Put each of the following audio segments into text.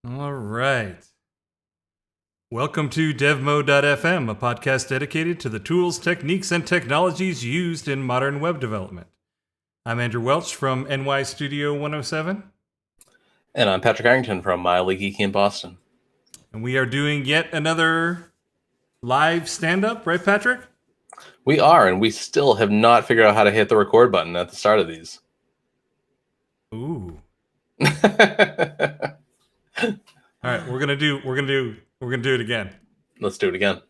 All right. Welcome to devMode.fm, a podcast dedicated to the tools, techniques, and technologies used in modern web development. I'm Andrew Welch from NY Studio 107. And I'm Patrick Harrington from Mildly Geeky in Boston. And we are doing yet another live stand-up, right, Patrick? We are, and we still have not figured out how to hit the record button at the start of these. Ooh. All right, we're gonna do it again. Let's do it again.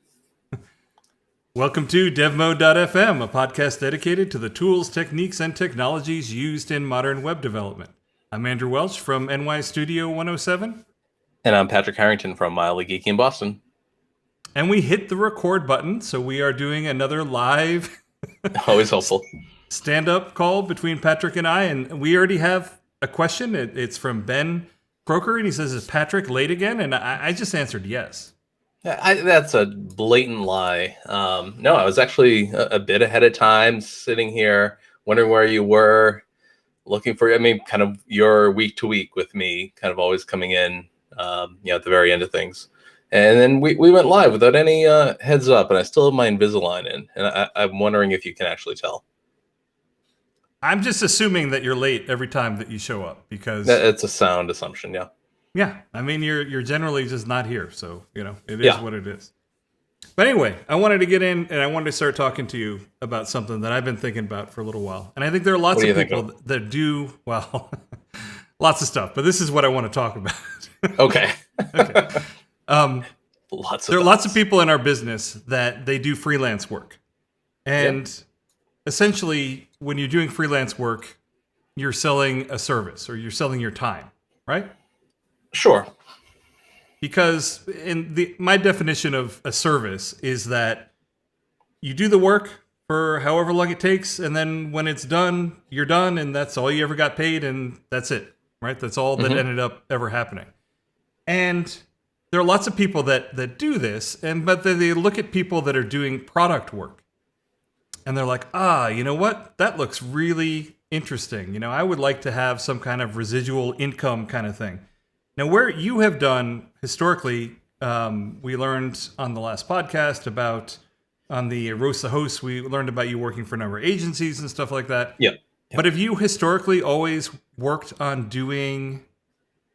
Welcome to devMode.fm, a podcast dedicated to the tools, techniques, and technologies used in modern web development. I'm Andrew Welch from NY Studio 107. And I'm Patrick Harrington from Mildly Geeky in Boston. And we hit the record button, so we are doing another live Always helpful. stand-up call between Patrick and I, and we already have a question. It's from Ben Croker, and he says, "Is Patrick late again?" And I just answered yes. That's a blatant lie. No, I was actually a bit ahead of time, sitting here, wondering where you were, looking for, kind of your week to week with me, kind of always coming in, at the very end of things. And then we went live without any heads up, and I still have my Invisalign in, and I'm wondering if you can actually tell. I'm just assuming that you're late every time that you show up because It's a sound assumption, yeah. Yeah, I mean you're generally just not here, so it is what it is. But anyway, I wanted to get in and I wanted to start talking to you about something that I've been thinking about for a little while, and I think there are lots of people that do lots of stuff, but this is what I want to talk about. Okay. Okay. There are lots of people in our business that they do freelance work. And essentially, when you're doing freelance work, you're selling a service or you're selling your time, right? Sure. Because my definition of a service is that you do the work for however long it takes, and then when it's done, you're done, and that's all you ever got paid, and that's it, right? That's all that ended up ever happening. And there are lots of people that do this, but they look at people that are doing product work, and they're like, you know what? That looks really interesting. I would like to have some kind of residual income kind of thing. Now, where you have done historically, we learned on the last podcast on the Roast the Host, we learned about you working for a number of agencies and stuff like that. Yeah. But have you historically always worked on doing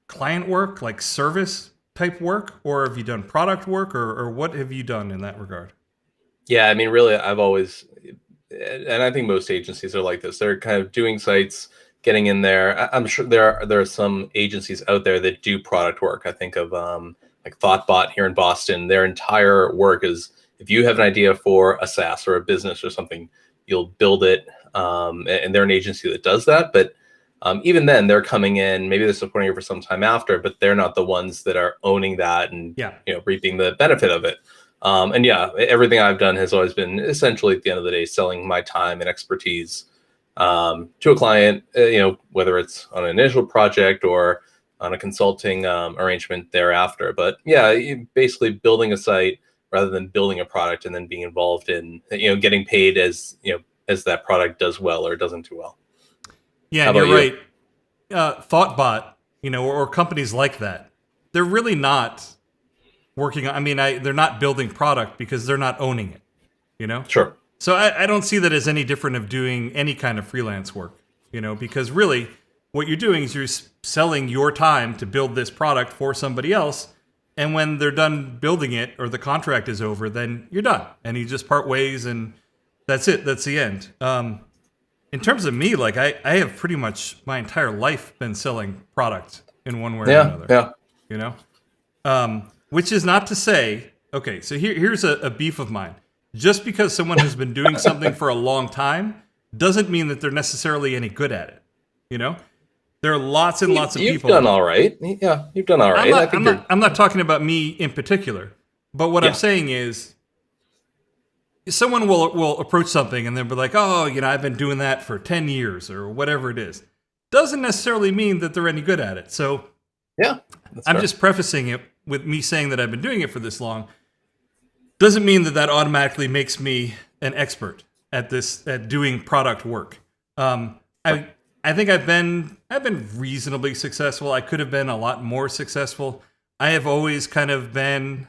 client work, like service type work, or have you done product work, or what have you done in that regard? Yeah, really, I've always, and I think most agencies are like this. They're kind of doing sites, getting in there. I'm sure there are some agencies out there that do product work. I think of like ThoughtBot here in Boston. Their entire work is, if you have an idea for a SaaS or a business or something, you'll build it. And they're an agency that does that. But even then, they're coming in, maybe they're supporting it for some time after, but they're not the ones that are owning that and reaping the benefit of it. Everything I've done has always been essentially at the end of the day selling my time and expertise to a client, whether it's on an initial project or on a consulting arrangement thereafter. But basically building a site rather than building a product and then being involved in getting paid as that product does well or doesn't do well. Yeah, and you're right. ThoughtBot, or companies like that, they're really not working on, they're not building product because they're not owning it, Sure. So I don't see that as any different of doing any kind of freelance work, because really what you're doing is you're selling your time to build this product for somebody else. And when they're done building it or the contract is over, then you're done and you just part ways and that's it. That's the end. In terms of me, like I have pretty much my entire life been selling product in one way or another. Yeah. Which is not to say, okay, so here's a beef of mine. Just because someone has been doing something for a long time doesn't mean that they're necessarily any good at it. There are lots and lots of people. You've done all right. Yeah, you've done all right. I'm not talking about me in particular, but what I'm saying is someone will approach something and they'll be like, I've been doing that for 10 years or whatever it is. Doesn't necessarily mean that they're any good at it. So I'm just prefacing it with me saying that I've been doing it for this long. Doesn't mean that automatically makes me an expert at doing product work. I think I've been reasonably successful. I could have been a lot more successful. I have always kind of been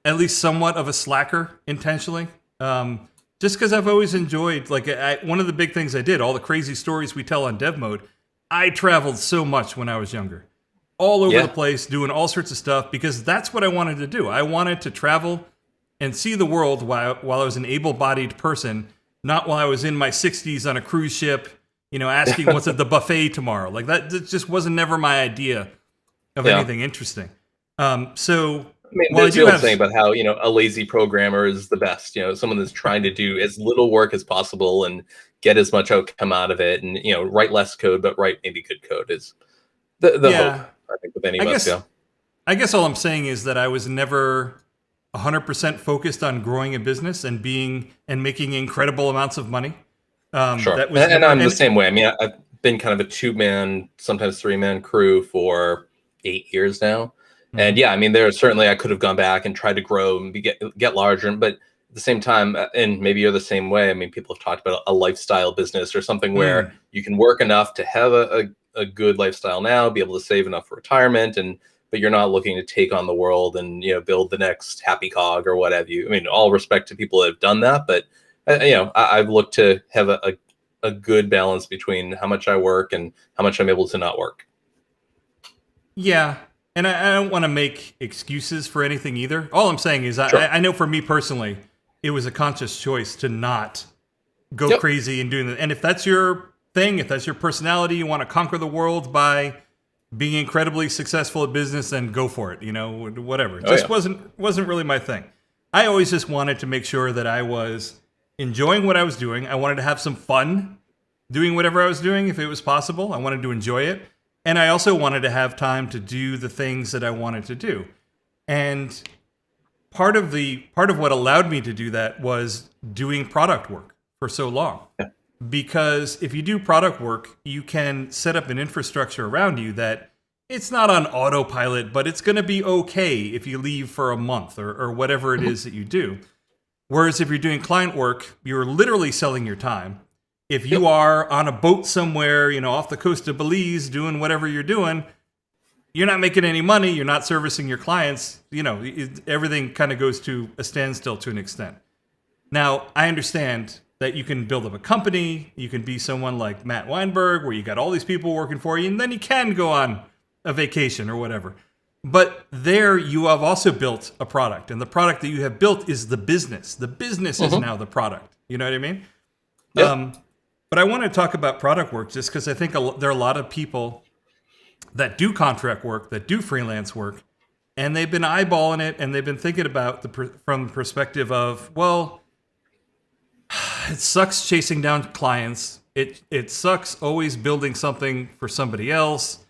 at least somewhat of a slacker intentionally. Just because I've always enjoyed, like, one of the big things I did, all the crazy stories we tell on devMode, I traveled so much when I was younger. All over the place, doing all sorts of stuff, because that's what I wanted to do. I wanted to travel and see the world while I was an able-bodied person, not while I was in my 60s on a cruise ship, asking what's at the buffet tomorrow. Like, that just wasn't never my idea of anything interesting. So, I mean, there's the old saying about how, a lazy programmer is the best, someone that's trying to do as little work as possible and get as much outcome out of it, and, write less code, but write maybe good code is the hope, I think, with any of us. I guess all I'm saying is that I was never 100% focused on growing a business and making incredible amounts of money. Sure. And I'm the same way. I mean, I've been kind of a 2-man, sometimes 3-man crew for 8 years now. And yeah, I mean, I could have gone back and tried to grow and get larger, but at the same time, and maybe you're the same way. I mean, people have talked about a lifestyle business or something where you can work enough to have a good lifestyle now, be able to save enough for retirement, but you're not looking to take on the world and build the next happy cog or what have you. I mean, all respect to people that have done that, but I've looked to have a good balance between how much I work and how much I'm able to not work. Yeah. And I don't want to make excuses for anything either. All I'm saying is I know for me personally, it was a conscious choice to not go crazy and doing that. And if that's your thing, if that's your personality, you want to conquer the world by being incredibly successful at business, then go for it. Whatever. It just wasn't really my thing. I always just wanted to make sure that I was enjoying what I was doing. I wanted to have some fun doing whatever I was doing if it was possible. I wanted to enjoy it. And I also wanted to have time to do the things that I wanted to do. And part of what allowed me to do that was doing product work for so long. Yeah. Because if you do product work, you can set up an infrastructure around you that it's not on autopilot, but it's going to be okay if you leave for a month or whatever it is that you do. Whereas if you're doing client work, you're literally selling your time. If you are on a boat somewhere, off the coast of Belize doing whatever you're doing, you're not making any money. You're not servicing your clients. Everything kind of goes to a standstill to an extent. Now, I understand that you can build up a company. You can be someone like Matt Weinberg, where you got all these people working for you, and then you can go on a vacation or whatever. But there you have also built a product, and the product that you have built is the business. The business is now the product. You know what I mean? Yep. But I want to talk about product work just because I think there are a lot of people that do contract work, that do freelance work, and they've been eyeballing it, and they've been thinking about from the perspective of, well, it sucks chasing down clients. It sucks always building something for somebody else.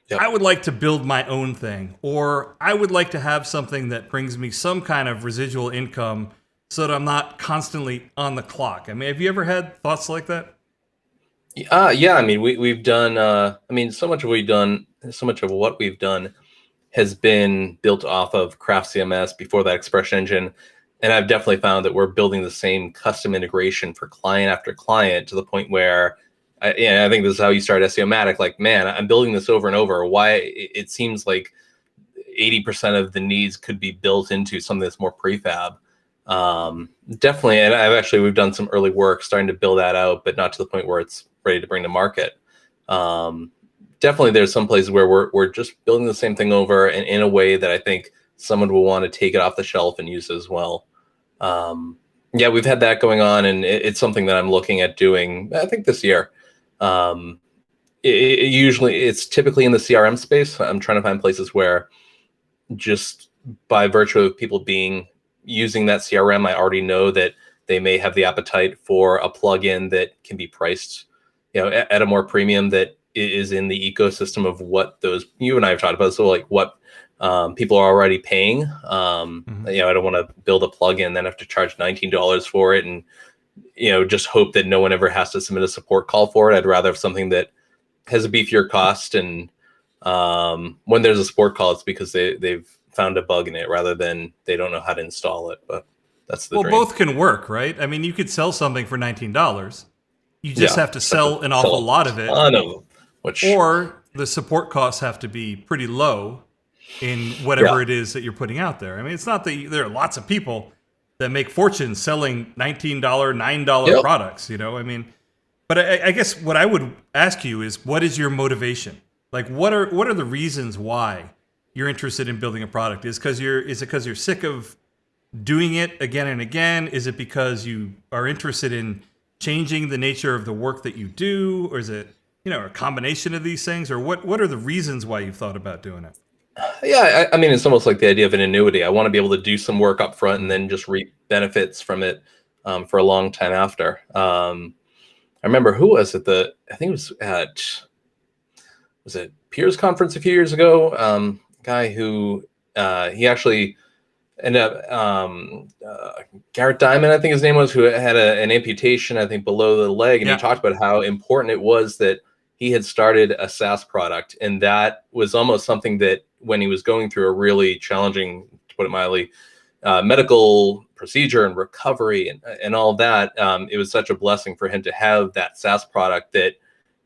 Yep. I would like to build my own thing, or I would like to have something that brings me some kind of residual income so that I'm not constantly on the clock. I mean, have you ever had thoughts like that? Yeah. I mean, we've done. So much of what we've done has been built off of Craft CMS before that Expression Engine, and I've definitely found that we're building the same custom integration for client after client to the point where, I think this is how you start SEOmatic. Like, man, I'm building this over and over. Why it seems like 80% of the needs could be built into something that's more prefab. Definitely, and we've done some early work starting to build that out, but not to the point where it's ready to bring to market. Definitely, there's some places where we're just building the same thing over, and in a way that I think someone will want to take it off the shelf and use it as well. We've had that going on, and it's something that I'm looking at doing, I think, this year. It's typically in the CRM space. I'm trying to find places where, just by virtue of people using that CRM, I already know that they may have the appetite for a plugin that can be priced, at a more premium that is in the ecosystem of what those you and I have talked about. So like what people are already paying. I don't want to build a plugin, then have to charge $19 for it, and just hope that no one ever has to submit a support call for it. I'd rather have something that has a beefier cost, and when there's a support call, it's because they've found a bug in it rather than they don't know how to install it. But that's the dream. Both can work, right? I mean, you could sell something for $19. You just have to sell an awful lot of it. Ton of them, or the support costs have to be pretty low. in whatever it is that you're putting out there. I mean, it's not that there are lots of people that make fortunes selling $19, $9 products, you know? I mean, but I guess what I would ask you is, what is your motivation? Like, what are the reasons why you're interested in building a product? Is it because you're sick of doing it again and again? Is it because you are interested in changing the nature of the work that you do? Or is it, you know, a combination of these things? Or what are the reasons why you've thought about doing it? Yeah, I mean, it's almost like the idea of an annuity. I want to be able to do some work up front and then just reap benefits from it for a long time after. I remember, who was it? I think it was it Peers Conference a few years ago? Guy who he actually ended up, Garrett Diamond, I think his name was, who had an amputation, I think, below the leg. And he talked about how important it was that he had started a SaaS product. And that was almost something that, when he was going through a really challenging, to put it mildly, medical procedure and recovery and all that, it was such a blessing for him to have that SaaS product that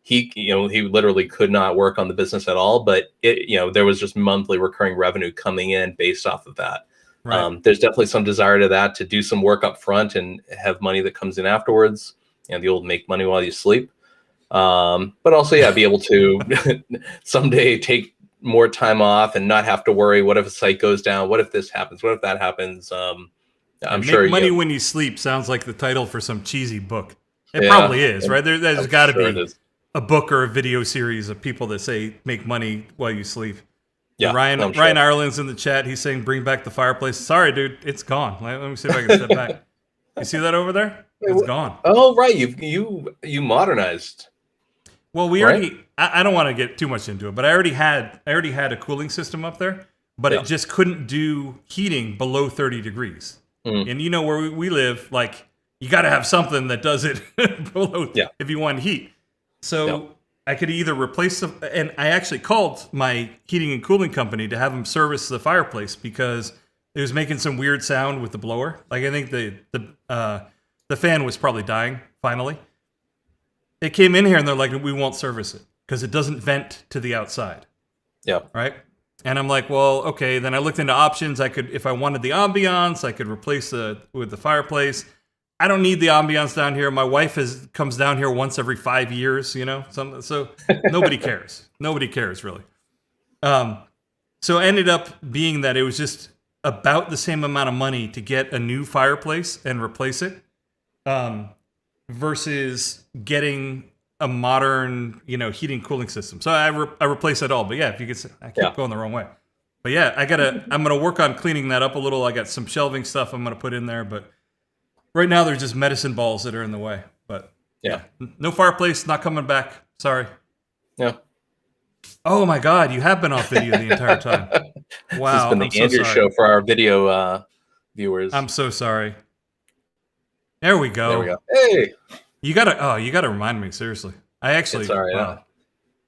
he literally could not work on the business at all, but there was just monthly recurring revenue coming in based off of that. Right. There's definitely some desire to that, to do some work up front and have money that comes in afterwards. The old make money while you sleep. But also, be able to someday take more time off and not have to worry, what if a site goes down? What if this happens? What if that happens? I'm sure. Make money when you sleep sounds like the title for some cheesy book. It probably is, right? There's got to be a book or a video series of people that say make money while you sleep. Yeah, Ryan Ireland's in the chat. He's saying bring back the fireplace. Sorry, dude, it's gone. Let me see if I can step back. You see that over there? It's gone. Oh, right. You modernized. Well, we already. I don't want to get too much into it, but I already had a cooling system up there, but it just couldn't do heating below 30 degrees. And you know where we live, like, you got to have something that does it below if you want heat. So I could either replace and I actually called my heating and cooling company to have them service the fireplace because it was making some weird sound with the blower. Like, I think the fan was probably dying finally. They came in here and they're like, we won't service it because it doesn't vent to the outside. Yeah. Right. And I'm like, well, okay. Then I looked into options. I could, if I wanted the ambiance, I could replace with the fireplace. I don't need the ambiance down here. My wife comes down here once every 5 years, you know, so nobody cares. Nobody cares really. So it ended up being that it was just about the same amount of money to get a new fireplace and replace it, versus getting a modern, heating cooling system. So I replaced it all. But yeah, if you could, I keep going the wrong way. But yeah, I'm gonna work on cleaning that up a little. I got some shelving stuff I'm gonna put in there, but right now they're just medicine balls that are in the way. But yeah, no fireplace, not coming back. Sorry. Yeah. Oh my God, you have been off video the entire time. Wow. This has been the Andrew show for our video viewers. I'm so sorry. There we go. There we go. Hey. You gotta remind me, seriously. I actually. Sorry. Wow.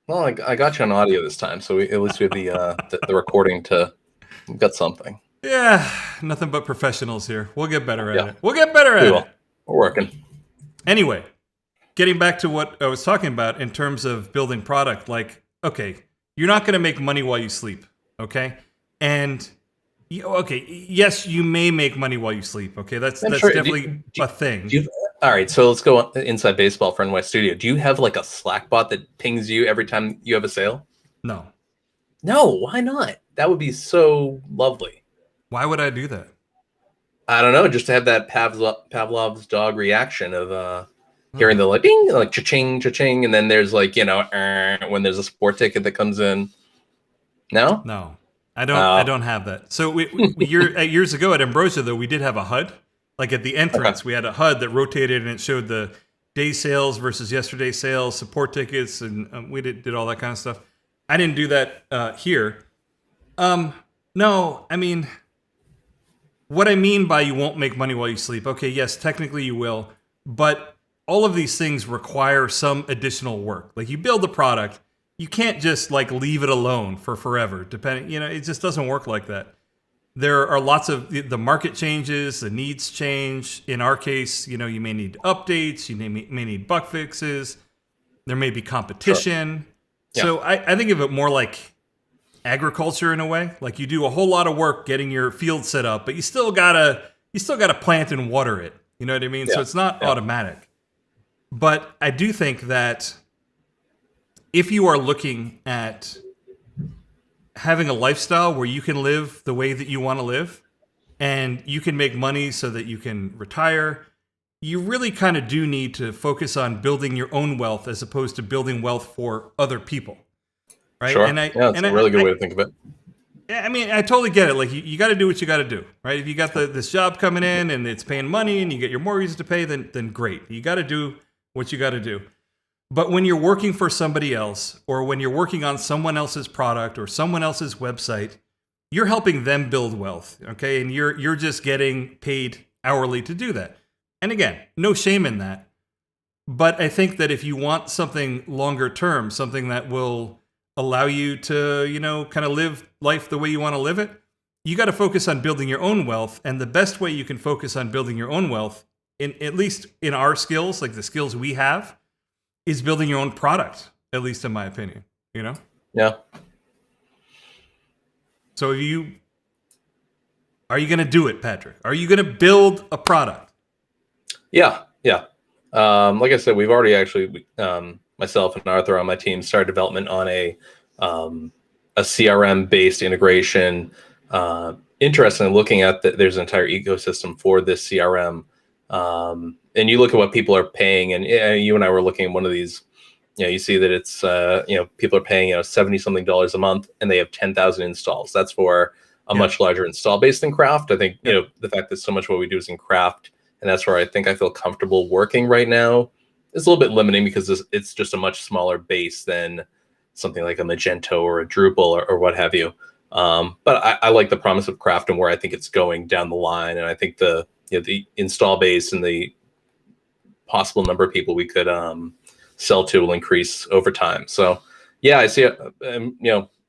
Well, I got you on audio this time, so at least we have the recording we've got something. Yeah, nothing but professionals here. We'll get better at it. We'll get better at it. We're working. Anyway, getting back to what I was talking about in terms of building product, like, okay, you're not going to make money while you sleep, okay? And, yes, you may make money while you sleep, okay? That's sure. Definitely a thing. All right, so let's go inside baseball for NY Studio. Do you have like a Slack bot that pings you every time you have a sale? No. No, why not? That would be so lovely. Why would I do that? I don't know, just to have that Pavlov's dog reaction of hearing the like ding, like cha-ching, cha-ching, and then there's like, when there's a sport ticket that comes in. No? No. I don't have that. So years ago at Ambrosia, though, we did have a HUD. Like at the entrance, we had a HUD that rotated and it showed the day sales versus yesterday sales, support tickets, and we did all that kind of stuff. I didn't do that here. No, I mean, what I mean by you won't make money while you sleep, okay, yes, technically you will, but all of these things require some additional work. Like, you build the product, you can't just like leave it alone for forever, depending, it just doesn't work like that. There are lots of, the market changes, the needs change. In our case, you may need updates, you may need bug fixes, there may be competition. Sure. Yeah. So I think of it more like agriculture in a way. Like you do a whole lot of work getting your field set up, but you still gotta plant and water it. You know what I mean? So Yeah. it's not Yeah. automatic. But I do think that if you are looking at having a lifestyle where you can live the way that you want to live and you can make money so that you can retire, you really kind of do need to focus on building your own wealth as opposed to building wealth for other people. Right? Sure. And Yeah, it's a really good way to think of it. I mean, I totally get it. Like, you got to do what you got to do, right? If you got this job coming in and it's paying money and you get your mortgages to pay, then great. You got to do what you got to do. But when you're working for somebody else, or when you're working on someone else's product or someone else's website, you're helping them build wealth, okay? And you're just getting paid hourly to do that. And again, no shame in that. But I think that if you want something longer term, something that will allow you to, kind of live life the way you want to live it, you got to focus on building your own wealth. And the best way you can focus on building your own wealth, at least in our skills, like the skills we have, is building your own product, at least in my opinion, Yeah. So are you going to do it, Patrick? Are you going to build a product? Yeah. Like I said, we've already actually, myself and Arthur on my team started development on a CRM based integration. Interesting, looking at there's an entire ecosystem for this CRM. And you look at what people are paying, and you and I were looking at one of these. You see that it's people are paying $70 something a month, and they have 10,000 installs. That's for a much larger install base than Craft. I think the fact that so much of what we do is in Craft, and that's where I think I feel comfortable working right now. It's a little bit limiting because it's just a much smaller base than something like a Magento or a Drupal or what have you. But I like the promise of Craft and where I think it's going down the line, and I think the install base and the possible number of people we could sell to will increase over time. So yeah, I see it.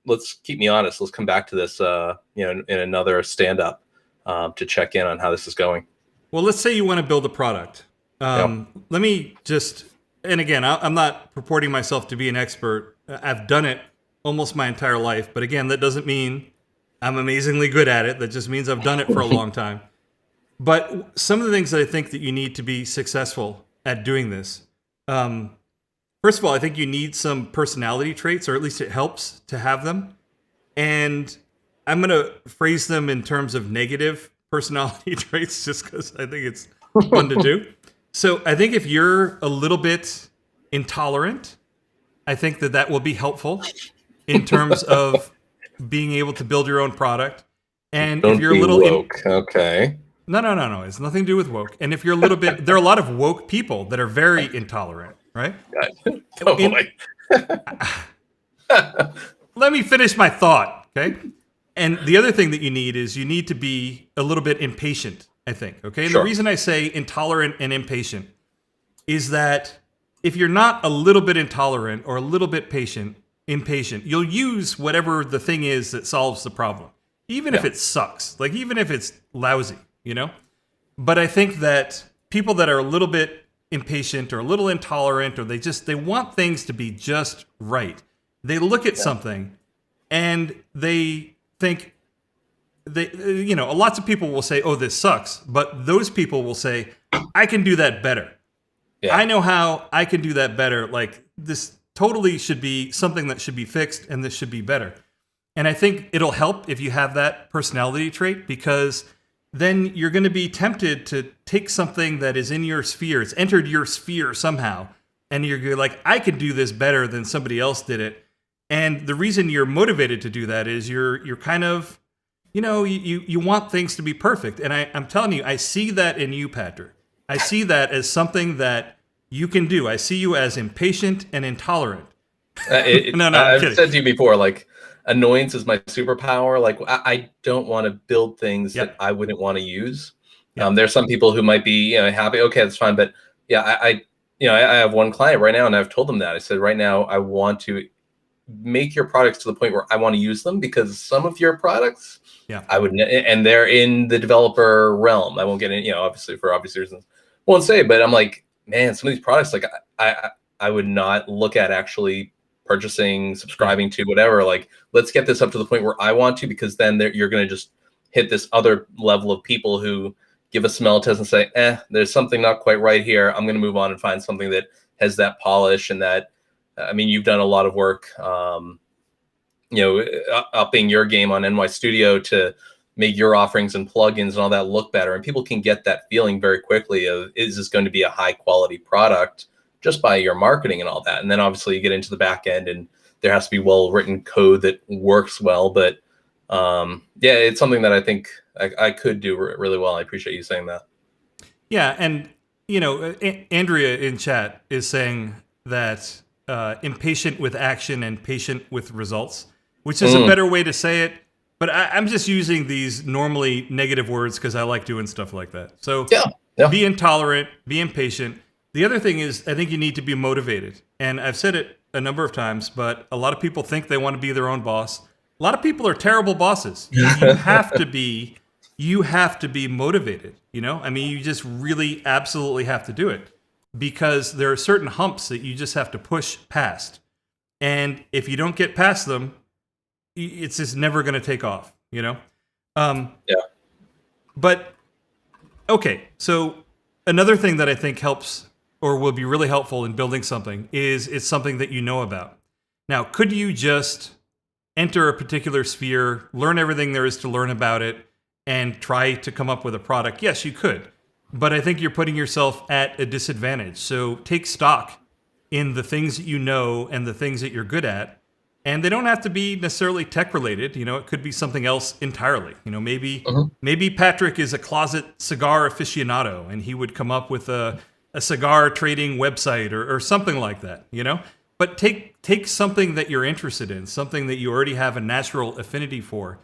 Let's keep me honest. Let's come back to this, in another stand-up to check in on how this is going. Well, let's say you want to build a product. Let me just, and again, I'm not purporting myself to be an expert. I've done it almost my entire life. But again, that doesn't mean I'm amazingly good at it. That just means I've done it for a long time. But some of the things that I think that you need to be successful at doing this, first of all, I think you need some personality traits, or at least it helps to have them. And I'm going to phrase them in terms of negative personality traits just because I think it's fun to do. So I think if you're a little bit intolerant, I think that will be helpful in terms of being able to build your own product. And if you're a little woke, okay. No. It's nothing to do with woke. And if you're a little bit, there are a lot of woke people that are very intolerant, right? Oh boy. Let me finish my thought, okay? And the other thing that you need is you need to be a little bit impatient, I think, okay? And Sure. The reason I say intolerant and impatient is that if you're not a little bit intolerant or a little bit impatient, you'll use whatever the thing is that solves the problem, even if it sucks, like even if it's lousy, But I think that people that are a little bit impatient or a little intolerant, or they want things to be just right. They look at something and they think lots of people will say, "Oh, this sucks," but those people will say, "I can do that better. Yeah. I know how I can do that better. Like this totally should be something that should be fixed, and this should be better." And I think it'll help if you have that personality trait, because then you're going to be tempted to take something that is in your sphere, it's entered your sphere somehow, and you're like, I can do this better than somebody else did it. And the reason you're motivated to do that is you're kind of, you want things to be perfect. And I'm telling you, I see that in you, Patrick. I see that as something that you can do. I see you as impatient and intolerant. No, I've kidding. said to you before, like, annoyance is my superpower. Like, I don't want to build things that I wouldn't want to use. There's some people who might be, happy. Okay, that's fine. But yeah, I have one client right now, and I've told them that. I said, right now, I want to make your products to the point where I want to use them, because some of your products, I would, and they're in the developer realm. I won't get in, obviously for obvious reasons, won't say. But I'm like, man, some of these products, like I would not look at actually purchasing, subscribing to, whatever. Like, let's get this up to the point where I want to, because then you're going to just hit this other level of people who give a smell test and say, there's something not quite right here. I'm going to move on and find something that has that polish and that, I mean, you've done a lot of work, upping your game on NY Studio to make your offerings and plugins and all that look better. And people can get that feeling very quickly of, is this going to be a high quality product, just by your marketing and all that. And then obviously you get into the back end and there has to be well-written code that works well. But it's something that I think I could do really well. I appreciate you saying that. Yeah. And, Andrea in chat is saying that impatient with action and patient with results, which is a better way to say it. But I'm just using these normally negative words because I like doing stuff like that. So be intolerant, be impatient. The other thing is, I think you need to be motivated. And I've said it a number of times, but a lot of people think they want to be their own boss. A lot of people are terrible bosses. You have to be motivated. I mean, you just really absolutely have to do it, because there are certain humps that you just have to push past. And if you don't get past them, it's just never going to take off, But, okay, so another thing that I think helps or will be really helpful in building something is it's something that you know about. Now, could you just enter a particular sphere, learn everything there is to learn about it, and try to come up with a product? Yes, you could. But I think you're putting yourself at a disadvantage. So take stock in the things that you know and the things that you're good at. And they don't have to be necessarily tech related. It could be something else entirely. Maybe Patrick is a closet cigar aficionado and he would come up with a cigar trading website or something like that, But take something that you're interested in, something that you already have a natural affinity for,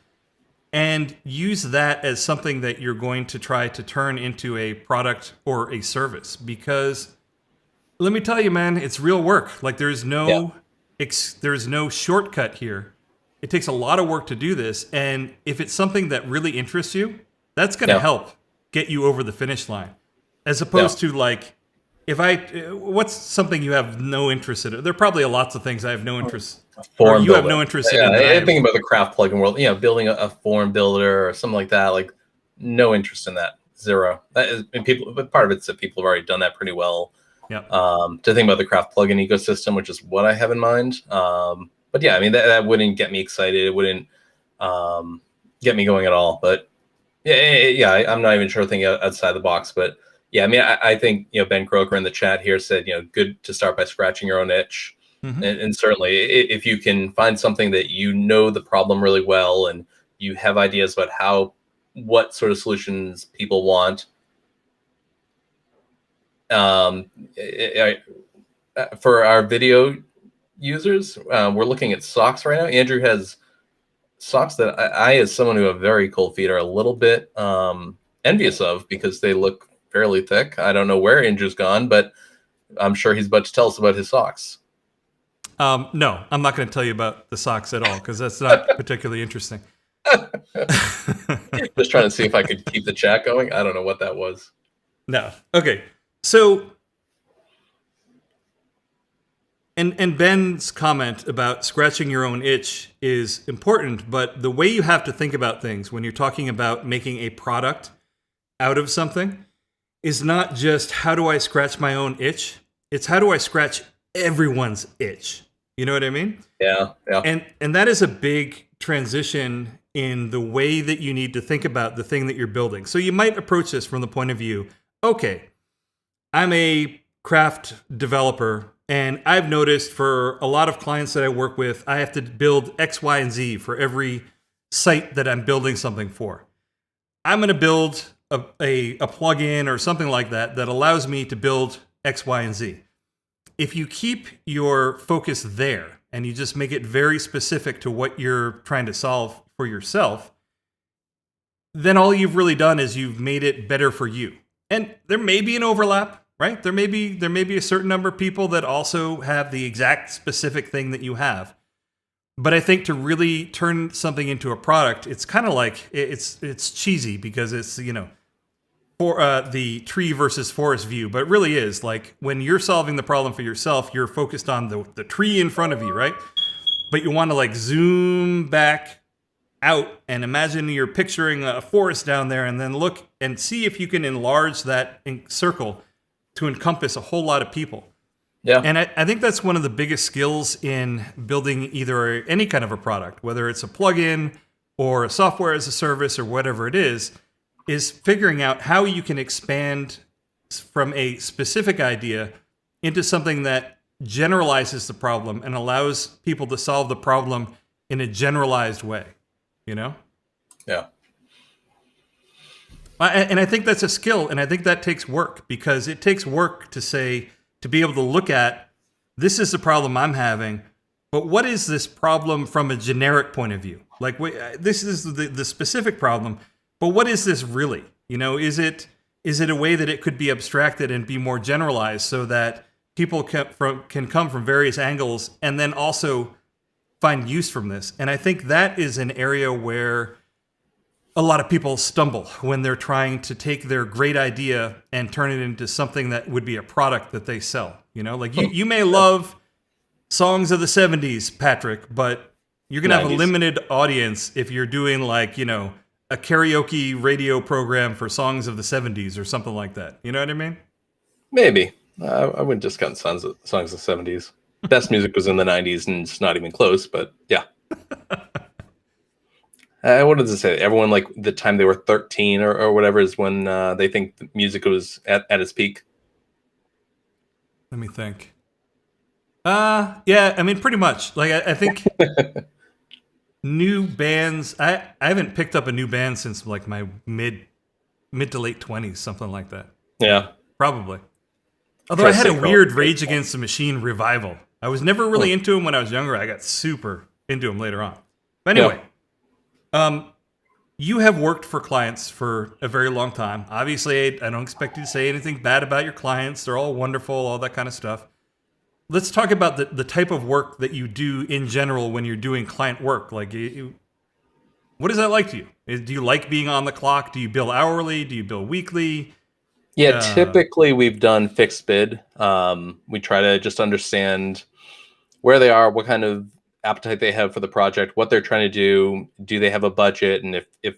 and use that as something that you're going to try to turn into a product or a service. Because let me tell you, man, it's real work. Like there's no shortcut here. It takes a lot of work to do this. And if it's something that really interests you, that's going to help get you over the finish line. As opposed to like, what's something you have no interest in? There are probably lots of things I have no interest in. You have no interest in. I think about the craft plugin world, building a form builder or something like that. Like, no interest in that. Zero. That is, and people, but part of it's that people have already done that pretty well. Yeah. To think about the craft plugin ecosystem, which is what I have in mind. But yeah, I mean, that wouldn't get me excited. It wouldn't get me going at all. But I'm not even sure thinking outside the box. But yeah, I mean, I think, Ben Croker in the chat here said, good to start by scratching your own itch. Mm-hmm. And certainly if you can find something that the problem really well and you have ideas about what sort of solutions people want. For our video users, we're looking at socks right now. Andrew has socks that I as someone who have very cold feet, are a little bit envious of because they look fairly thick. I don't know where Andrew's gone, but I'm sure he's about to tell us about his socks. No, I'm not going to tell you about the socks at all because that's not particularly interesting. Just trying to see if I could keep the chat going. I don't know what that was. No. Okay. So, and Ben's comment about scratching your own itch is important, but the way you have to think about things when you're talking about making a product out of something is not just how do I scratch my own itch? It's how do I scratch everyone's itch? You know what I mean? Yeah. And that is a big transition in the way that you need to think about the thing that you're building. So you might approach this from the point of view, okay, I'm a craft developer, and I've noticed for a lot of clients that I work with, I have to build X, Y, and Z for every site that I'm building something for. I'm going to build a plugin or something like that allows me to build X, Y, and Z. If you keep your focus there and you just make it very specific to what you're trying to solve for yourself, then all you've really done is you've made it better for you. And there may be an overlap, right? There may be a certain number of people that also have the exact specific thing that you have. But I think to really turn something into a product, it's kind of like it's cheesy because it's, the tree versus forest view, but it really is like when you're solving the problem for yourself, you're focused on the tree in front of you, right? But you want to like zoom back out and imagine you're picturing a forest down there, and then look and see if you can enlarge that circle to encompass a whole lot of people. Yeah. And I think that's one of the biggest skills in building either any kind of a product, whether it's a plugin or a software as a service or whatever it is figuring out how you can expand from a specific idea into something that generalizes the problem and allows people to solve the problem in a generalized way, you know? Yeah. And I think that's a skill, and I think that takes work, because it takes work to be able to look at, this is the problem I'm having, but what is this problem from a generic point of view? Like, this is the specific problem, but what is this really? You know, is it a way that it could be abstracted and be more generalized so that people can come from various angles and then also find use from this? And I think that is an area where a lot of people stumble when they're trying to take their great idea and turn it into something that would be a product that they sell. You know, like you may love songs of the 70s, Patrick, but you're going to have a limited audience if you're doing like, you know, a karaoke radio program for songs of the 70s or something like that. You know what I mean? Maybe. I wouldn't discount songs of the 70s. Best music was in the 90s, and it's not even close, but yeah. What does it say? Everyone, like, the time they were 13 or whatever is when they think the music was at its peak. Let me think. Yeah, I mean, pretty much. Like, I think new bands, I haven't picked up a new band since, like, my mid to late 20s, something like that. Yeah. Probably. Although I had a weird Rage Against the Machine revival. I was never really into them when I was younger. I got super into them later on. But anyway, you have worked for clients for a very long time. Obviously, I don't expect you to say anything bad about your clients. They're all wonderful, all that kind of stuff. Let's talk about the type of work that you do in general when you're doing client work. Like, what is that like to you? Do you like being on the clock? Do you bill hourly? Do you bill weekly? Yeah, typically we've done fixed bid. We try to just understand where they are, what kind of appetite they have for the project, what they're trying to do they have a budget, and if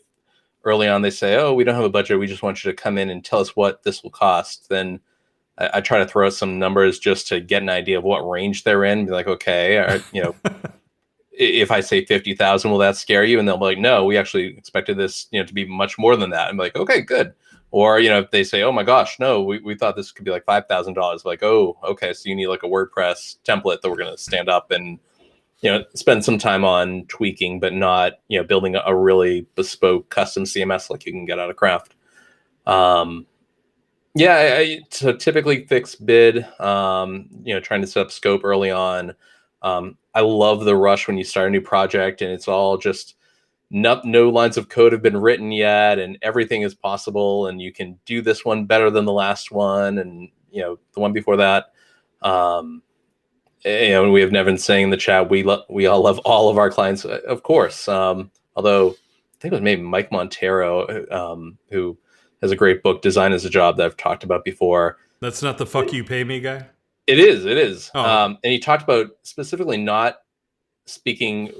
early on they say, oh, we don't have a budget, we just want you to come in and tell us what this will cost, then I try to throw out some numbers just to get an idea of what range they're in. Be like, okay, you know, if I say 50,000, will that scare you? And they'll be like, no, we actually expected this, you know, to be much more than that. I'm like, okay, good. Or, you know, if they say, oh my gosh, no, we thought this could be like $5,000. Like, oh, okay, so you need like a WordPress template that we're going to stand up and, you know, spend some time on tweaking, but not, you know, building a really bespoke custom CMS like you can get out of Craft. Yeah, so typically fixed bid, you know, trying to set up scope early on. I love the rush when you start a new project and it's all just no lines of code have been written yet and everything is possible and you can do this one better than the last one and, you know, the one before that. You know, we have Nevin saying in the chat, we all love all of our clients, of course. Although I think it was maybe Mike Montero who has a great book, Design is a Job, that I've talked about before. That's not the fuck you pay me guy? It is. Oh. And he talked about specifically not saying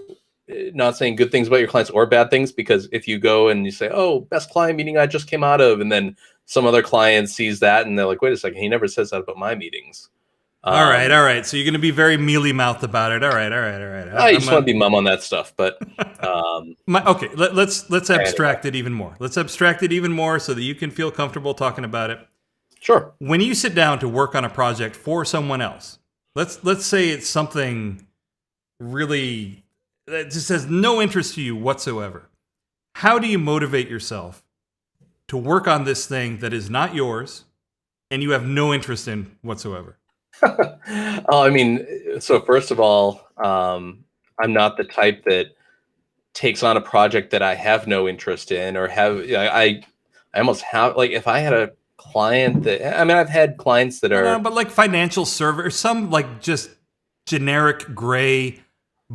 good things about your clients or bad things, because if you go and you say, oh, best client meeting I just came out of, and then some other client sees that and they're like, wait a second, he never says that about my meetings. All right. So you're going to be very mealy-mouthed about it. All right. I just want to be mum on that stuff, but okay. Let's abstract it even more. Let's abstract it even more so that you can feel comfortable talking about it. Sure. When you sit down to work on a project for someone else, let's say it's something really that just has no interest to you whatsoever. How do you motivate yourself to work on this thing that is not yours and you have no interest in whatsoever? I mean, so first of all, I'm not the type that takes on a project that I have no interest in or have. I almost have, like, if I had a client that, I mean, I've had clients that are, but like financial service, some like just generic gray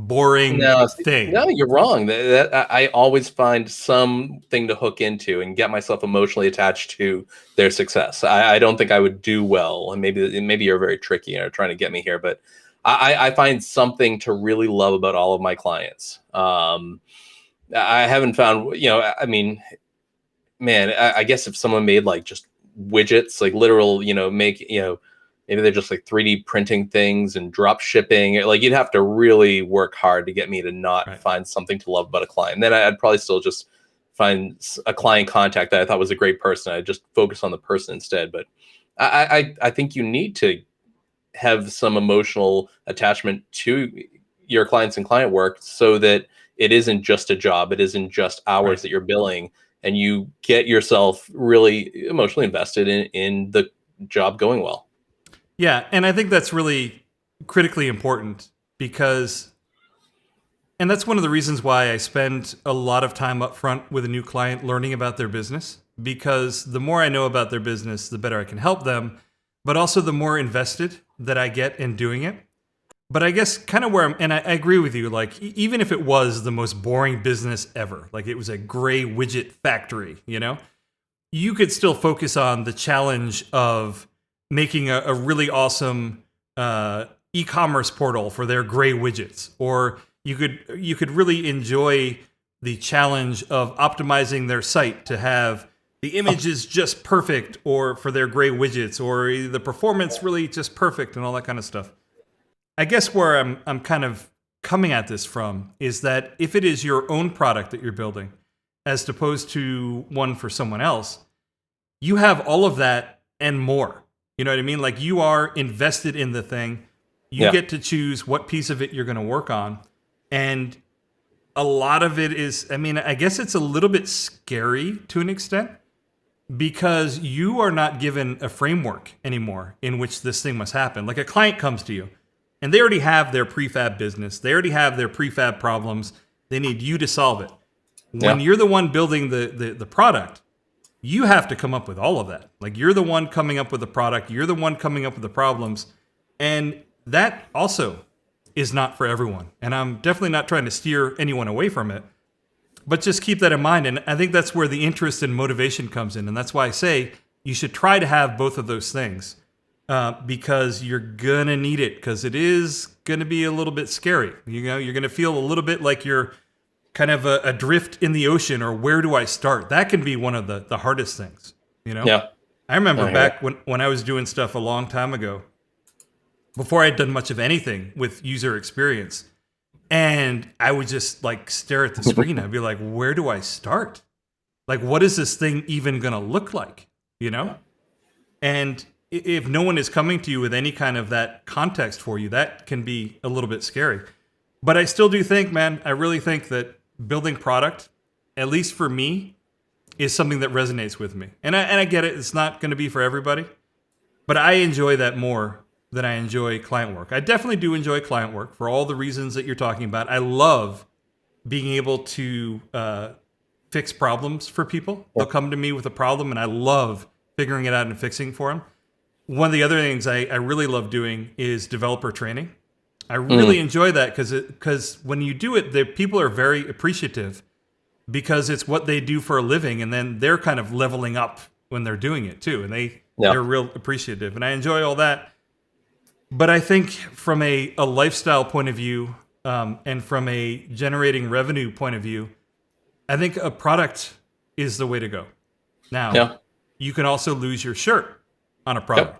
boring No, thing. no, you're wrong. I always find something to hook into and get myself emotionally attached to their success. I don't think I would do well, and maybe you're very tricky and are trying to get me here, but I find something to really love about all of my clients. I haven't found, I mean, man, I guess if someone made like just widgets, like literal, maybe they're just like 3D printing things and drop shipping. Like you'd have to really work hard to get me to not Right. find something to love about a client. And then I'd probably still just find a client contact that I thought was a great person. I'd just focus on the person instead. But I think you need to have some emotional attachment to your clients and client work so that it isn't just a job. It isn't just hours Right. that you're billing, and you get yourself really emotionally invested in the job going well. Yeah, and I think that's really critically important because, and that's one of the reasons why I spend a lot of time up front with a new client learning about their business, because the more I know about their business, the better I can help them, but also the more invested that I get in doing it. But I guess kind of where and I agree with you, like even if it was the most boring business ever, like it was a gray widget factory, you could still focus on the challenge of making a really awesome e-commerce portal for their gray widgets, or you could really enjoy the challenge of optimizing their site to have the images just perfect, or for their gray widgets, or the performance really just perfect, and all that kind of stuff. I guess where I'm kind of coming at this from is that if it is your own product that you're building, as opposed to one for someone else, you have all of that and more. You know what I mean? Like you are invested in the thing. You get to choose what piece of it you're going to work on. And a lot of it is, I mean, I guess it's a little bit scary to an extent because you are not given a framework anymore in which this thing must happen. Like a client comes to you and they already have their prefab business. They already have their prefab problems. They need you to solve it. When you're the one building the product, you have to come up with all of that. Like you're the one coming up with the product. You're the one coming up with the problems. And that also is not for everyone. And I'm definitely not trying to steer anyone away from it. But just keep that in mind. And I think that's where the interest and motivation comes in. And that's why I say you should try to have both of those things. Because you're gonna need it, because it is gonna be a little bit scary. You're gonna feel a little bit like you're kind of adrift in the ocean, or where do I start? That can be one of the hardest things. Yeah. I remember back when I was doing stuff a long time ago, before I'd done much of anything with user experience, and I would just like stare at the screen. I'd be like, where do I start? Like, what is this thing even gonna look like? And if no one is coming to you with any kind of that context for you, that can be a little bit scary. But I still do think, man, I really think that building product, at least for me, is something that resonates with me. And I get it, it's not going to be for everybody, but I enjoy that more than I enjoy client work. I definitely do enjoy client work for all the reasons that you're talking about. I love being able to fix problems for people. They'll come to me with a problem, and I love figuring it out and fixing for them. One of the other things I really love doing is developer training. I really enjoy that because when you do it, the people are very appreciative because it's what they do for a living, and then they're kind of leveling up when they're doing it too, and they're real appreciative, and I enjoy all that. But I think from a lifestyle point of view, and from a generating revenue point of view, I think a product is the way to go. Now, you can also lose your shirt on a product.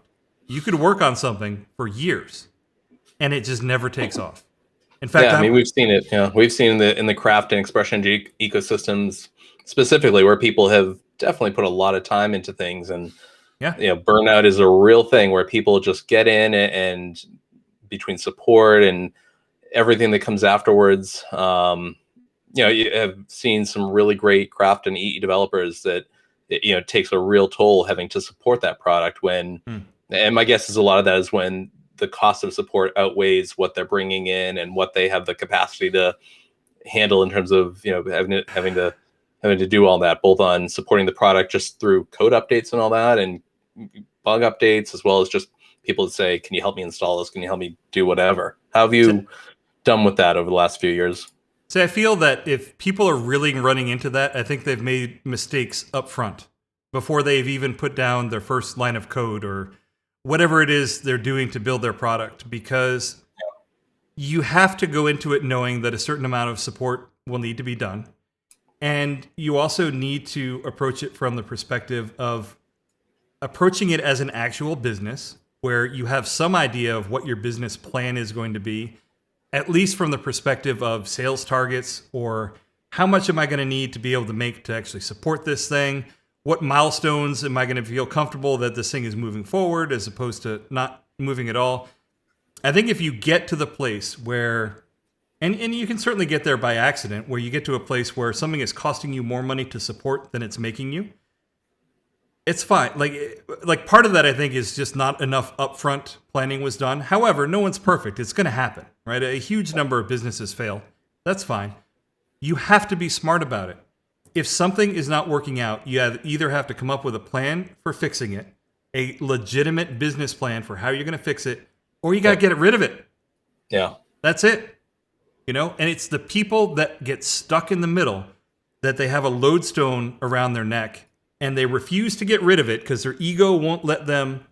You could work on something for years, and it just never takes off. In fact, I mean, we've seen it. We've seen in the craft and expression ecosystems specifically, where people have definitely put a lot of time into things, and burnout is a real thing where people just get in and between support and everything that comes afterwards. You have seen some really great craft and EE developers that it takes a real toll having to support that product when. And my guess is a lot of that is when the cost of support outweighs what they're bringing in and what they have the capacity to handle in terms of having to do all that, both on supporting the product just through code updates and all that, and bug updates, as well as just people that say, "Can you help me install this? Can you help me do whatever?" How have you done with that over the last few years. So I feel that if people are really running into that, I think they've made mistakes up front before they've even put down their first line of code or whatever it is they're doing to build their product, because you have to go into it knowing that a certain amount of support will need to be done. And you also need to approach it from the perspective of approaching it as an actual business where you have some idea of what your business plan is going to be, at least from the perspective of sales targets, or how much am I going to need to be able to make to actually support this thing? What milestones am I going to feel comfortable that this thing is moving forward as opposed to not moving at all? I think if you get to the place where, and you can certainly get there by accident, where you get to a place where something is costing you more money to support than it's making you, it's fine. Like part of that, I think, is just not enough upfront planning was done. However, no one's perfect. It's going to happen, right? A huge number of businesses fail. That's fine. You have to be smart about it. If something is not working out, you either have to come up with a plan for fixing it, a legitimate business plan for how you're going to fix it, or you got to get rid of it. Yeah. That's it. You know, and it's the people that get stuck in the middle, that they have a lodestone around their neck and they refuse to get rid of it because their ego won't let them,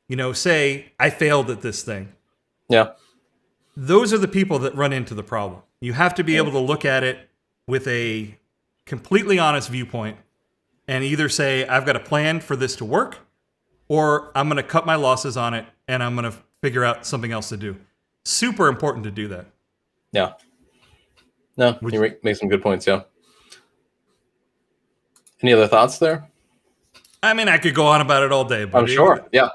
you know, say, I failed at this thing. Yeah. Those are the people that run into the problem. You have to be able to look at it with a completely honest viewpoint and either say, I've got a plan for this to work, or I'm going to cut my losses on it and I'm going to figure out something else to do. Super important to do that. Yeah. No, you make some good points. Yeah. Any other thoughts there? I mean, I could go on about it all day. But I'm sure. Yeah.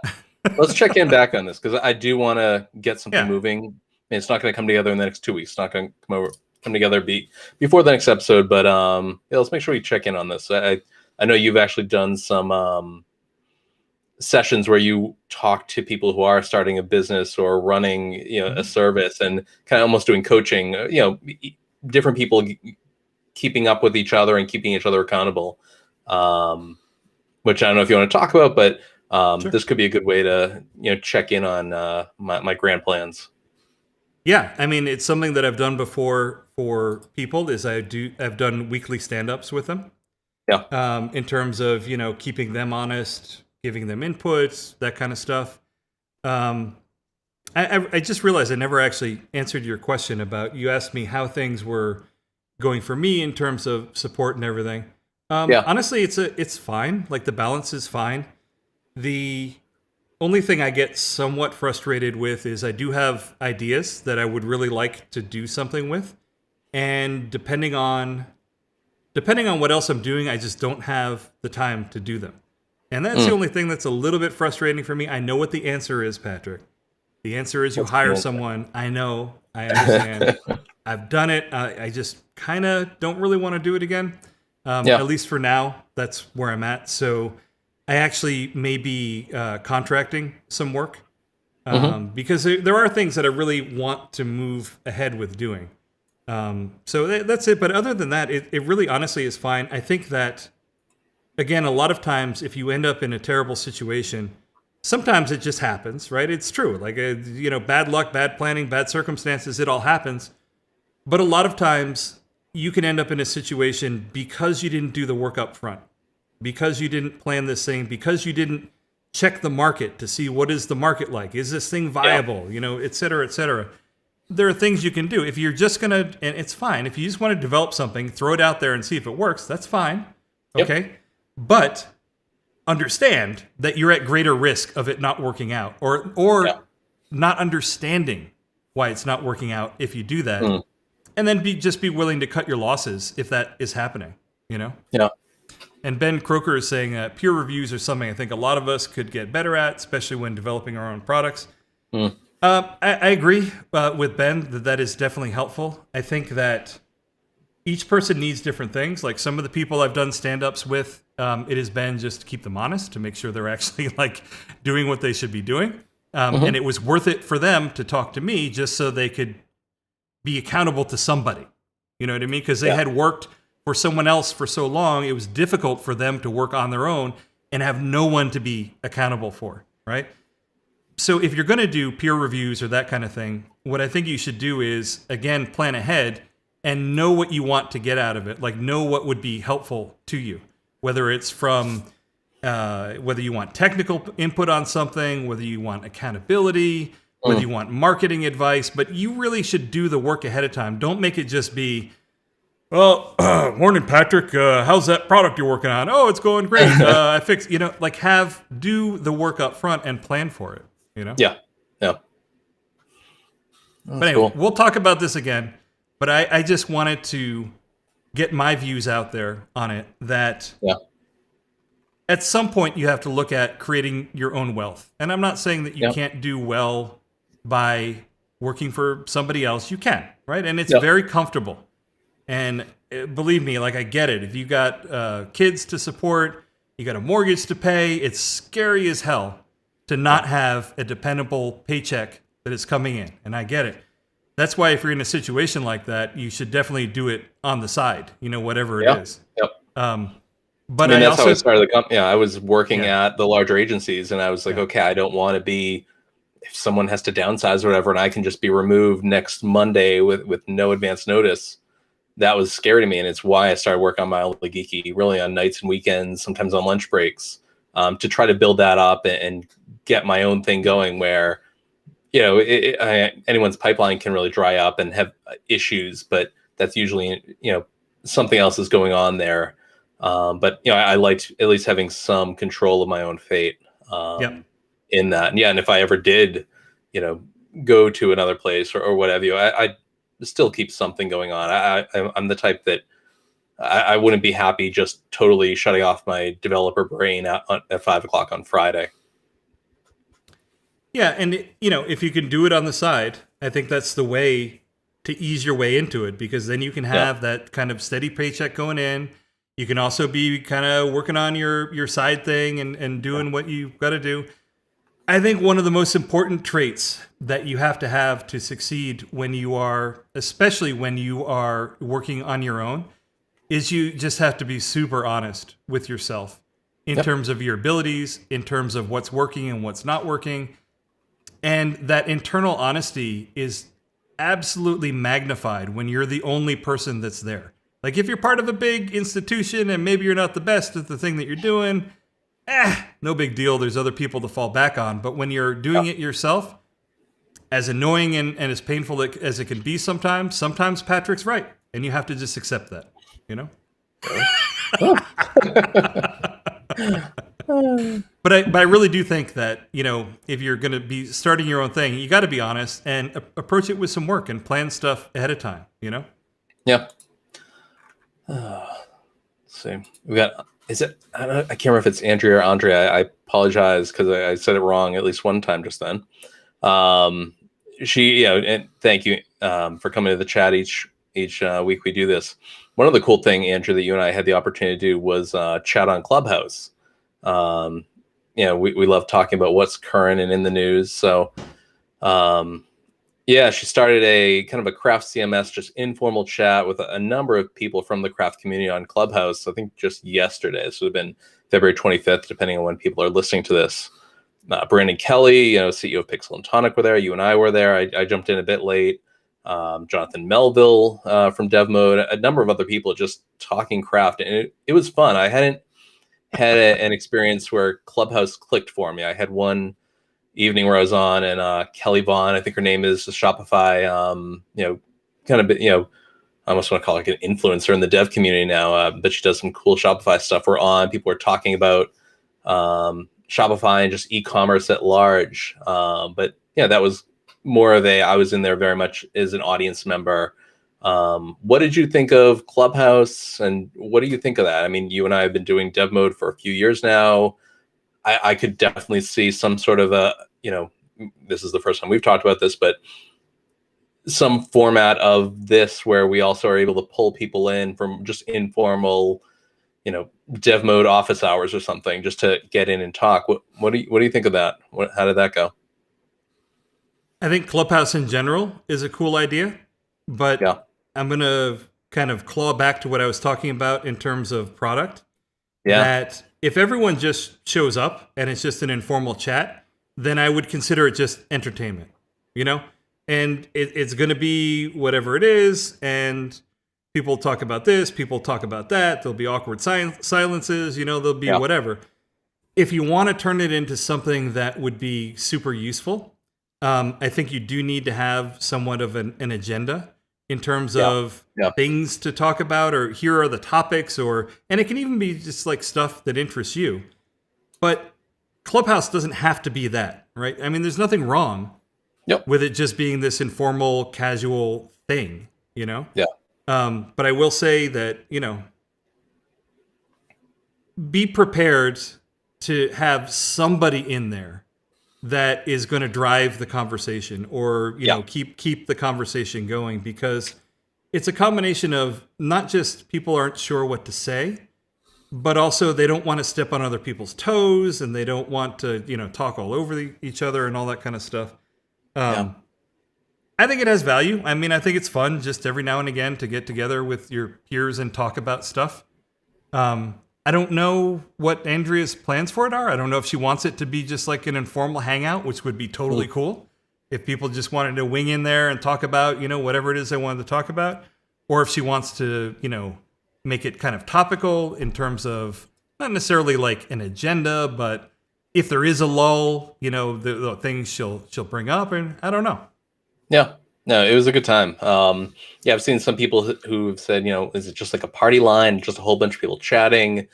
Let's check in back on this because I do want to get something moving. I mean, it's not going to come together in the next 2 weeks. It's not going to come together before the next episode. But yeah, let's make sure we check in on this. I know you've actually done some sessions where you talk to people who are starting a business or running, you know, a service, and kind of almost doing coaching. You know, different people keeping up with each other and keeping each other accountable. Which I don't know if you want to talk about, but sure. This could be a good way to, you know, check in on my grand plans. Yeah, I mean, it's something that I've done before for people. I've done weekly stand-ups with them. Yeah. In terms of, you know, keeping them honest, giving them inputs, that kind of stuff. I just realized I never actually answered your question about, you asked me how things were going for me in terms of support and everything. Honestly, it's fine. Like, the balance is fine. The only thing I get somewhat frustrated with is I do have ideas that I would really like to do something with, and depending on what else I'm doing, I just don't have the time to do them. And that's the only thing that's a little bit frustrating for me. I know what the answer is, Patrick. The answer is you hire someone. I know. I understand. I've done it. I just kind of don't really want to do it again. At least for now, that's where I'm at. So I actually may be contracting some work because there are things that I really want to move ahead with doing. So that's it. But other than that, it really honestly is fine. I think that, again, a lot of times if you end up in a terrible situation, sometimes it just happens, right? It's true. Like, you know, bad luck, bad planning, bad circumstances, it all happens. But a lot of times you can end up in a situation because you didn't do the work up front, because you didn't plan this thing, because you didn't check the market to see what is the market like. Is this thing viable? You know, et cetera, et cetera. There are things you can do. If you're just going to, and it's fine. If you just want to develop something, throw it out there and see if it works, that's fine. Okay. But understand that you're at greater risk of it not working out, or not understanding why it's not working out if you do that. And then just be willing to cut your losses if that is happening, you know? Yeah. And Ben Croker is saying peer reviews are something I think a lot of us could get better at, especially when developing our own products. I agree with Ben that is definitely helpful. I think that each person needs different things. Like, some of the people I've done stand-ups with, it has been just to keep them honest, to make sure they're actually like doing what they should be doing. And it was worth it for them to talk to me just so they could be accountable to somebody. You know what I mean? Because they had worked for someone else for so long, it was difficult for them to work on their own and have no one to be accountable for, right? So if you're going to do peer reviews or that kind of thing, what I think you should do is, again, plan ahead and know what you want to get out of it. Like, know what would be helpful to you, whether it's from whether you want technical input on something, whether you want accountability, whether you want marketing advice, but you really should do the work ahead of time. Don't make it just be, well, morning, Patrick. How's that product you're working on? Oh, it's going great. I fixed, like do the work up front and plan for it, Yeah. But anyway, we'll talk about this again. But I just wanted to get my views out there on it, that at some point you have to look at creating your own wealth. And I'm not saying that you can't do well by working for somebody else. You can, right? And it's very comfortable. And believe me, like, I get it. If you got kids to support, you got a mortgage to pay, it's scary as hell to not have a dependable paycheck that is coming in. And I get it. That's why if you're in a situation like that, you should definitely do it on the side, whatever it is. Yep. But that's how I started the company. I was working at the larger agencies, and I was like, okay, I don't want to be, if someone has to downsize or whatever, and I can just be removed next Monday with no advance notice. That was scary to me, and it's why I started working on Mildly Geeky, really on nights and weekends, sometimes on lunch breaks, to try to build that up and get my own thing going where, anyone's pipeline can really dry up and have issues, but that's usually, something else is going on there. But I liked at least having some control of my own fate in that. And if I ever did, go to another place or what have you, I still keep something going on. I'm the type that I wouldn't be happy just totally shutting off my developer brain at 5:00 on Friday. Yeah, and if you can do it on the side, I think that's the way to ease your way into it, because then you can have that kind of steady paycheck going in. You can also be kind of working on your side thing and doing what you've got to do. I think one of the most important traits that you have to succeed especially when you are working on your own, is you just have to be super honest with yourself in terms of your abilities, in terms of what's working and what's not working. And that internal honesty is absolutely magnified when you're the only person that's there. Like, if you're part of a big institution and maybe you're not the best at the thing that you're doing, no big deal. There's other people to fall back on. But when you're doing it yourself, as annoying and as painful as it can be sometimes Patrick's right. And you have to just accept that, But I really do think that, if you're going to be starting your own thing, you got to be honest and approach it with some work and plan stuff ahead of time, Yeah. Let's see. We got, I can't remember if it's Andrea or Andrea. I apologize because I said it wrong at least one time just then. She, and thank you for coming to the chat each week we do this. One of the cool thing, Andrew, that you and I had the opportunity to do was chat on Clubhouse. We love talking about what's current and in the news. So, she started a kind of a craft CMS, just informal chat with a number of people from the craft community on Clubhouse. I think just yesterday. This would have been February 25th, depending on when people are listening to this. Brandon Kelly, CEO of Pixel and Tonic, were there. You and I were there. I jumped in a bit late. Jonathan Melville from DevMode, a number of other people just talking craft, and it was fun. I hadn't had an experience where Clubhouse clicked for me. I had one evening where I was on, and Kelly Vaughn, I think her name is, the Shopify, kind of, I almost want to call her like an influencer in the dev community now, but she does some cool Shopify stuff. We're on. People are talking about Shopify and just e-commerce at large. But that was more of I was in there very much as an audience member. What did you think of Clubhouse, and what do you think of that? I mean, you and I have been doing DevMode for a few years now. I could definitely see some sort of this is the first time we've talked about this, but some format of this where we also are able to pull people in from just informal, DevMode office hours or something, just to get in and talk. What do you think of that? How did that go? I think Clubhouse in general is a cool idea, but I'm going to kind of claw back to what I was talking about in terms of product. That if everyone just shows up and it's just an informal chat, then I would consider it just entertainment, you know? And it's going to be whatever it is, and people talk about this, people talk about that, there'll be awkward silences, you know, there'll be whatever. If you want to turn it into something that would be super useful, I think you do need to have somewhat of an agenda in terms of things to talk about, or here are the topics, and it can even be just like stuff that interests you. But Clubhouse doesn't have to be that, right? I mean, there's nothing wrong with it just being this informal, casual thing, you know? Yeah. But I will say that, you know, be prepared to have somebody in there that is going to drive the conversation, or, you know, keep the conversation going, because it's a combination of not just people aren't sure what to say, but also they don't want to step on other people's toes, and they don't want to, you know, talk all over each other and all that kind of stuff. I think it has value. I mean, I think it's fun just every now and again to get together with your peers and talk about stuff. I don't know what Andrea's plans for it are. I don't know if she wants it to be just like an informal hangout, which would be totally cool. If people just wanted to wing in there and talk about, you know, whatever it is they wanted to talk about, or if she wants to, you know, make it kind of topical in terms of not necessarily like an agenda, but if there is a lull, you know, the things she'll bring up, and I don't know. Yeah, no, it was a good time. I've seen some people who've said, you know, is it just like a party line, just a whole bunch of people chatting?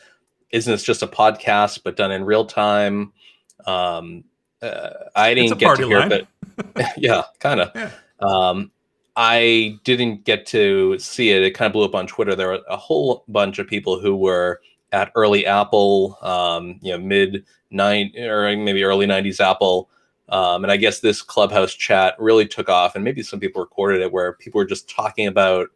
Isn't this just a podcast but done in real time? I didn't get to hear it, but yeah, kind of. Yeah. I didn't get to see it. It kind of blew up on Twitter. There were a whole bunch of people who were at early Apple, you know, or maybe early 90s Apple. And I guess this Clubhouse chat really took off, and maybe some people recorded it, where people were just talking about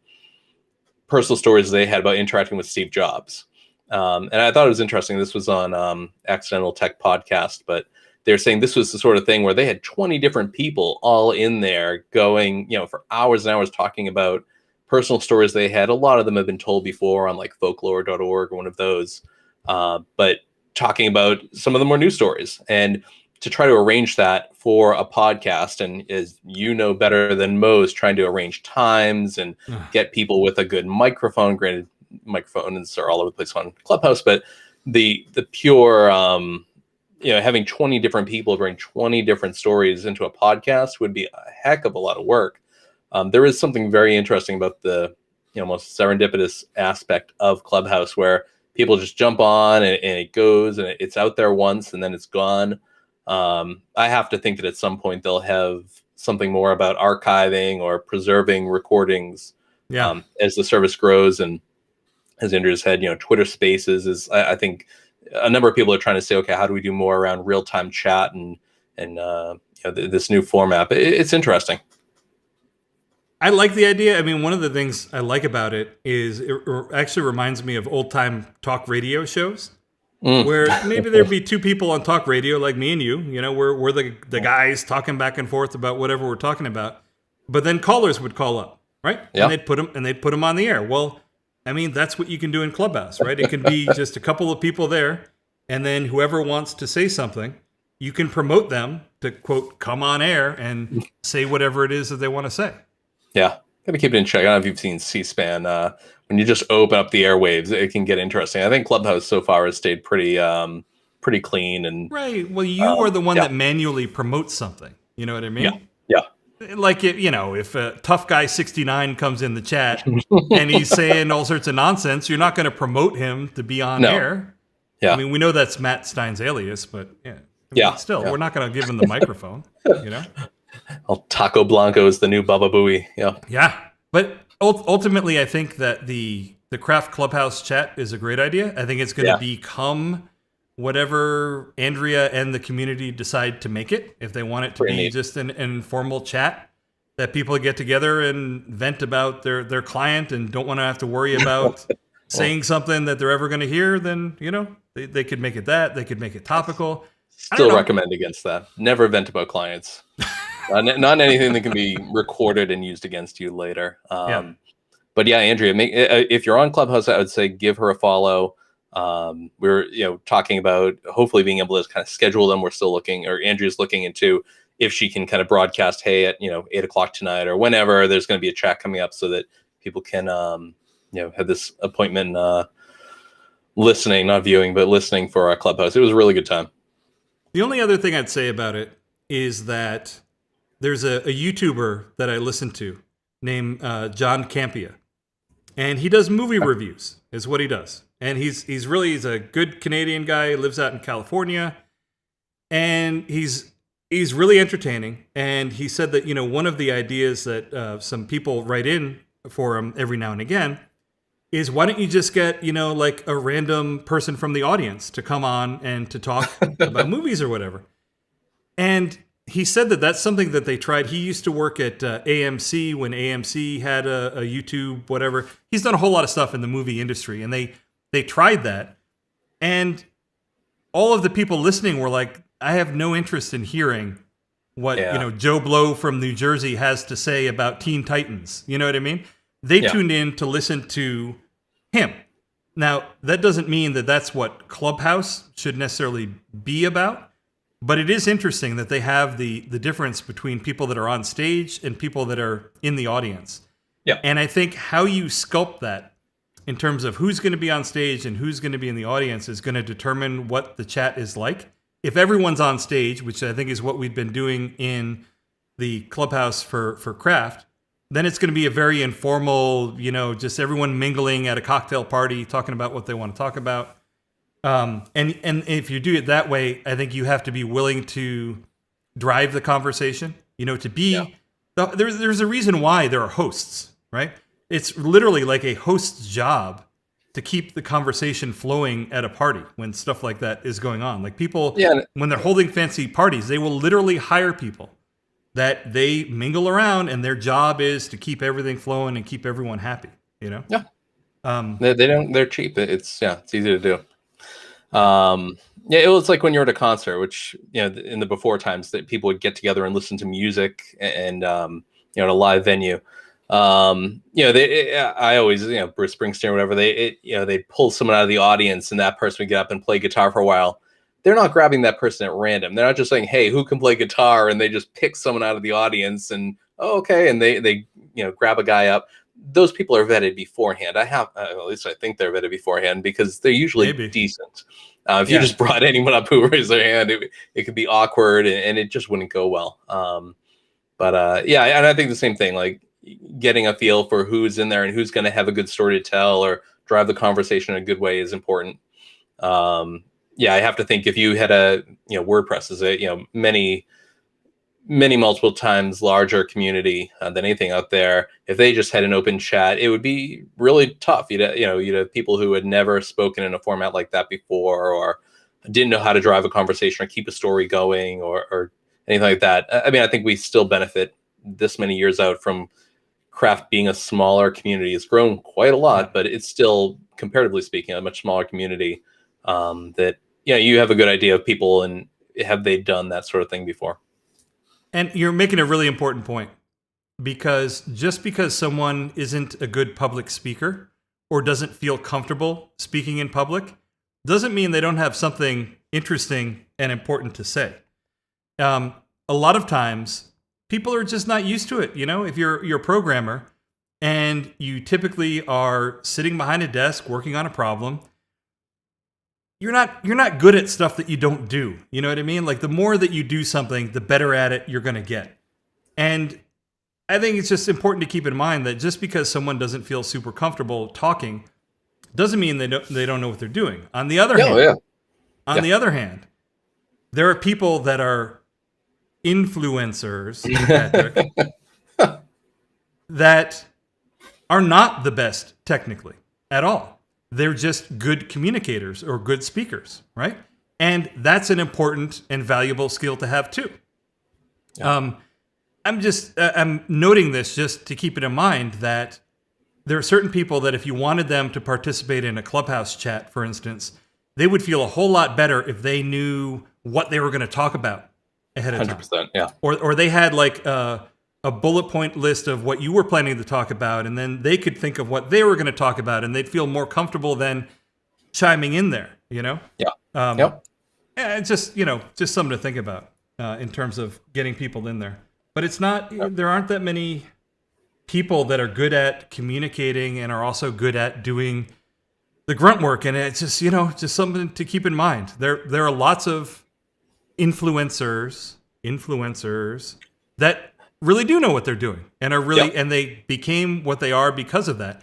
personal stories they had about interacting with Steve Jobs. And I thought it was interesting. This was on Accidental Tech Podcast, but they're saying this was the sort of thing where they had 20 different people all in there going, you know, for hours and hours talking about personal stories they had. A lot of them have been told before on like folklore.org or one of those, but talking about some of the more new stories. And to try to arrange that for a podcast, and as you know better than most, trying to arrange times and get people with a good microphone. Granted, microphones are all over the place on Clubhouse, but the pure, you know, having 20 different people bring 20 different stories into a podcast would be a heck of a lot of work. There is something very interesting about the, you know, most serendipitous aspect of Clubhouse, where people just jump on and it goes, and it's out there once and then it's gone. I have to think that at some point they'll have something more about archiving or preserving recordings as the service grows. And as Andrew said, you know, Twitter Spaces is, I think a number of people are trying to say, okay, how do we do more around real-time chat and you know, this new format? But it's interesting. I like the idea. I mean, one of the things I like about it is it actually reminds me of old-time talk radio shows. Where maybe there'd be two people on talk radio like me and you know, we're the guys talking back and forth about whatever we're talking about, but then callers would call up, right? Yeah. And they'd put them on the air. Well, I mean, that's what you can do in Clubhouse, right? It can be just a couple of people there, and then whoever wants to say something, you can promote them to, quote, come on air and say whatever it is that they want to say. Yeah. Got to keep it in check. I don't know if you've seen C-SPAN. When you just open up the airwaves, it can get interesting. I think Clubhouse so far has stayed pretty clean. And right. Well, you are the one that manually promotes something. You know what I mean? Yeah. Like, you know, if a tough guy 69 comes in the chat and he's saying all sorts of nonsense, you're not going to promote him to be on air. Yeah. I mean, we know that's Matt Stein's alias, but still, we're not going to give him the microphone. You know. Well, Taco Blanco is the new Baba Booey. Yeah. Yeah. But ultimately, I think that the Craft Clubhouse chat is a great idea. I think it's going to become whatever Andrea and the community decide to make it. If they want it to be just an informal chat that people get together and vent about their client and don't want to have to worry about saying something that they're ever going to hear, then, you know, they could make it that. They could make it topical. Still recommend against that. Never vent about clients. Not anything that can be recorded and used against you later. But yeah, Andrea, if you're on Clubhouse, I would say give her a follow. We're talking about hopefully being able to kind of schedule them. We're still looking, or Andrew's looking into if she can kind of broadcast, hey, at 8:00 tonight or whenever there's going to be a chat coming up, so that people can have this appointment, listening, not viewing, but listening for our Clubhouse. It was a really good time. The only other thing I'd say about it is that there's a YouTuber that I listen to named John Campia, and he does movie reviews, is what he does. And he's a good Canadian guy, lives out in California, and he's really entertaining. And he said that, one of the ideas that some people write in for him every now and again is, why don't you just get, like a random person from the audience to come on and to talk about movies or whatever. And he said that that's something that they tried. He used to work at AMC when AMC had a YouTube, whatever. He's done a whole lot of stuff in the movie industry, and they tried that. And all of the people listening were like, I have no interest in hearing what, Joe Blow from New Jersey has to say about Teen Titans. You know what I mean? They tuned in to listen to him. Now, that doesn't mean that that's what Clubhouse should necessarily be about, but it is interesting that they have the difference between people that are on stage and people that are in the audience. Yeah. And I think how you sculpt that in terms of who's going to be on stage and who's going to be in the audience is going to determine what the chat is like. If everyone's on stage, which I think is what we've been doing in the Clubhouse for Craft, then it's going to be a very informal, just everyone mingling at a cocktail party, talking about what they want to talk about. And if you do it that way, I think you have to be willing to drive the conversation, to be, there's a reason why there are hosts, right? It's literally like a host's job to keep the conversation flowing at a party when stuff like that is going on. Like people, when they're holding fancy parties, they will literally hire people that they mingle around, and their job is to keep everything flowing and keep everyone happy, Yeah. They're cheap. It's easy to do. It was like when you're at a concert, which, in the before times, that people would get together and listen to music and, at a live venue. I always, Bruce Springsteen or whatever, they pull someone out of the audience and that person would get up and play guitar for a while. They're not grabbing that person at random. They're not just saying, hey, who can play guitar? And they just pick someone out of the audience and, okay. And they grab a guy up. Those people are vetted beforehand. At least I think they're vetted beforehand, because they're usually decent. If you just brought anyone up who raised their hand, it could be awkward and it just wouldn't go well. And I think the same thing, like getting a feel for who's in there and who's going to have a good story to tell or drive the conversation in a good way is important. I have to think if you had a, WordPress is a, many multiple times larger community than anything out there. If they just had an open chat, it would be really tough. You'd have people who had never spoken in a format like that before, or didn't know how to drive a conversation or keep a story going or anything like that. I mean, I think we still benefit this many years out from Craft being a smaller community. It's grown quite a lot, but it's still, comparatively speaking, a much smaller community that, you have a good idea of people and have they done that sort of thing before. And you're making a really important point, because just because someone isn't a good public speaker or doesn't feel comfortable speaking in public doesn't mean they don't have something interesting and important to say. A lot of times people are just not used to it. If you're a programmer and you typically are sitting behind a desk working on a problem, you're not good at stuff that you don't do. You know what I mean? Like, the more that you do something, the better at it you're going to get. And I think it's just important to keep in mind that just because someone doesn't feel super comfortable talking doesn't mean they don't know what they're doing. On the other hand, there are people that are influencers, Patrick, that are not the best technically at all. They're just good communicators or good speakers, right? And that's an important and valuable skill to have too. Yeah. I'm noting this just to keep it in mind that there are certain people that if you wanted them to participate in a Clubhouse chat, for instance, they would feel a whole lot better if they knew what they were going to talk about ahead of time. 100%, yeah. Or they had like a bullet point list of what you were planning to talk about, and then they could think of what they were going to talk about, and they'd feel more comfortable then chiming in there, you know? Yeah. Um, Yep. and it's just, just something to think about in terms of getting people in there. But it's not, there aren't that many people that are good at communicating and are also good at doing the grunt work. And it's just, just something to keep in mind. There are lots of influencers that really do know what they're doing and are really, and they became what they are because of that.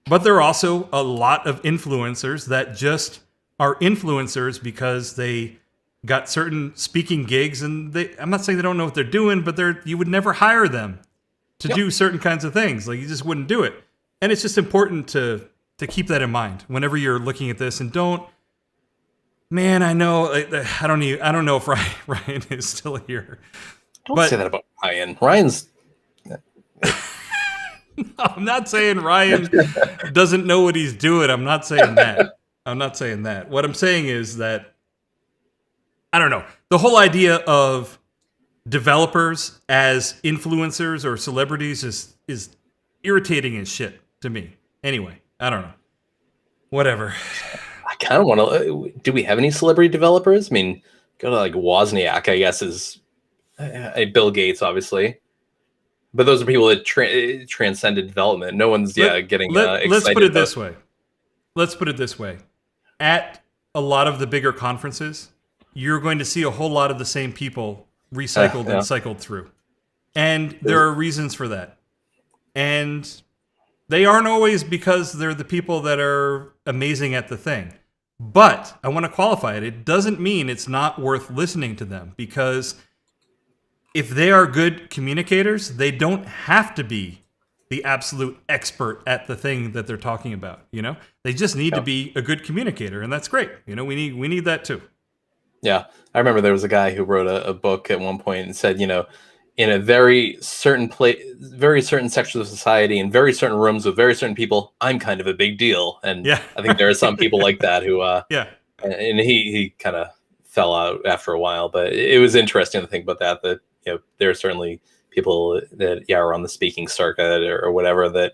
But there are also a lot of influencers that just are influencers because they got certain speaking gigs, and I'm not saying they don't know what they're doing, but you would never hire them to do certain kinds of things. Like, you just wouldn't do it. And it's just important to keep that in mind whenever you're looking at this, and man, I know, I don't know if Ryan is still here. Don't say that about Ryan. Ryan's. I'm not saying Ryan doesn't know what he's doing. I'm not saying that. What I'm saying is that, I don't know, the whole idea of developers as influencers or celebrities is irritating as shit to me. Anyway, I don't know. Whatever. I kind of want to. Do we have any celebrity developers? I mean, go to like Wozniak, I guess, is Bill Gates, obviously. But those are people that transcended development. No one's getting excited. Let's put it this way. At a lot of the bigger conferences, you're going to see a whole lot of the same people recycled and cycled through. And there are reasons for that. And they aren't always because they're the people that are amazing at the thing. But I want to qualify it. It doesn't mean it's not worth listening to them, because if they are good communicators, they don't have to be the absolute expert at the thing that they're talking about. They just need to be a good communicator, and that's great. We need that too. Yeah, I remember there was a guy who wrote a book at one point and said, in a very certain very certain section of society, in very certain rooms with very certain people, I'm kind of a big deal. And I think there are some people like that who, and he kind of fell out after a while. But it was interesting to think about that there are certainly people that are on the speaking circuit or whatever that,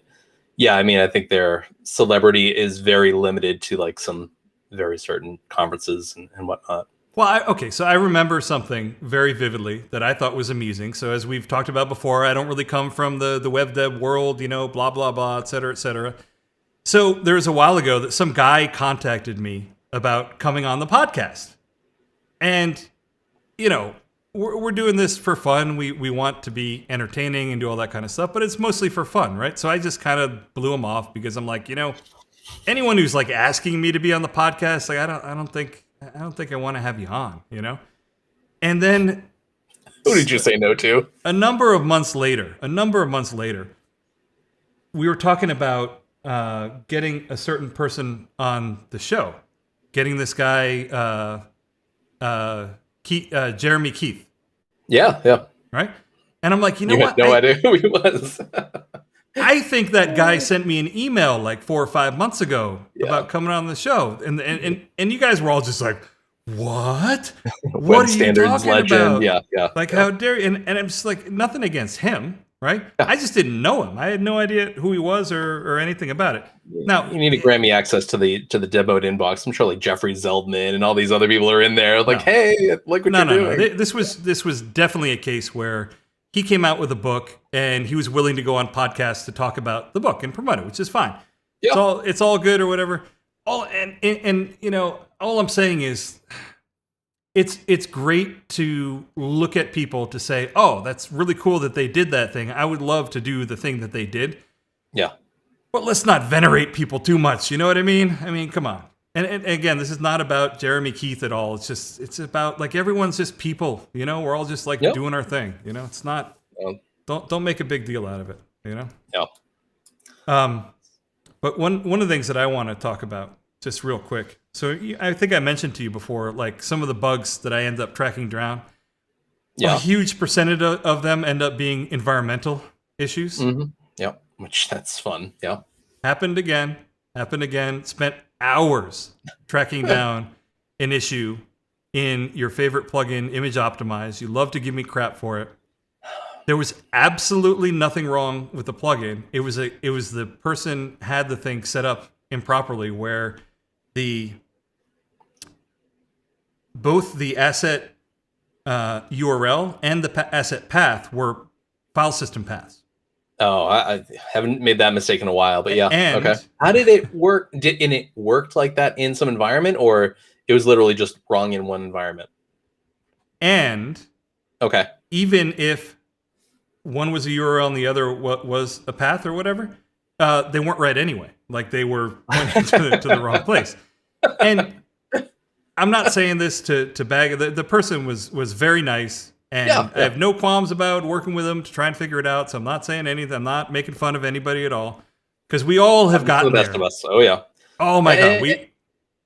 I mean, I think their celebrity is very limited to like some very certain conferences and whatnot. Well, so I remember something very vividly that I thought was amusing. So as we've talked about before, I don't really come from the web dev world, blah, blah, blah, et cetera, et cetera. So there was a while ago that some guy contacted me about coming on the podcast. And, we're doing this for fun. We want to be entertaining and do all that kind of stuff, but it's mostly for fun, right? So I just kind of blew him off because I'm like, anyone who's like asking me to be on the podcast, like, I don't think I want to have you on, And then, who did you say no to? A number of months later, we were talking about getting a certain person on the show, getting this guy, Jeremy Keith. Yeah. Right? And I'm like, you had no idea who he was. I think that guy sent me an email like 4 or 5 months ago about coming on the show. And you guys were all just like, what? What are you talking about? Yeah. Like, how dare you? And I'm just like, nothing against him, right? I just didn't know him. I had no idea who he was or anything about it. Now, you need to grant me access to the devMode inbox. I'm sure like Jeffrey Zeldman and all these other people are in there. Like, hey, look what you're doing. No. This was definitely a case where he came out with a book and he was willing to go on podcasts to talk about the book and promote it, which is fine. Yeah. It's all good or whatever. All I'm saying is it's great to look at people to say, oh, that's really cool that they did that thing. I would love to do the thing that they did. Yeah. But let's not venerate people too much. You know what I mean? I mean, come on. And again, this is not about Jeremy Keith at all. It's about like everyone's just people. We're all just like doing our thing. It's not. Don't make a big deal out of it. Yeah. But one of the things that I want to talk about just real quick. So I think I mentioned to you before, like some of the bugs that I end up tracking down. Yeah. A huge percentage of them end up being environmental issues. Mm-hmm. Yeah. Which that's fun. Yeah. Happened again. Spent hours tracking down an issue in your favorite plugin, Image Optimize. You love to give me crap for it. There was absolutely nothing wrong with the plugin. It was the person had the thing set up improperly where the both the asset URL and the asset path were file system paths. Oh, I haven't made that mistake in a while, but yeah. And okay. How did it work? And it worked like that in some environment, or it was literally just wrong in one environment? And okay, even if one was a URL and the other was a path or whatever, they weren't right anyway. Like they were pointing to the wrong place. And I'm not saying this to bag the person was very nice, and Yeah. I have no qualms about working with them to try and figure it out. So I'm not saying anything. I'm not making fun of anybody at all, because we all have gotten the best there. of us. Oh yeah. Oh my god.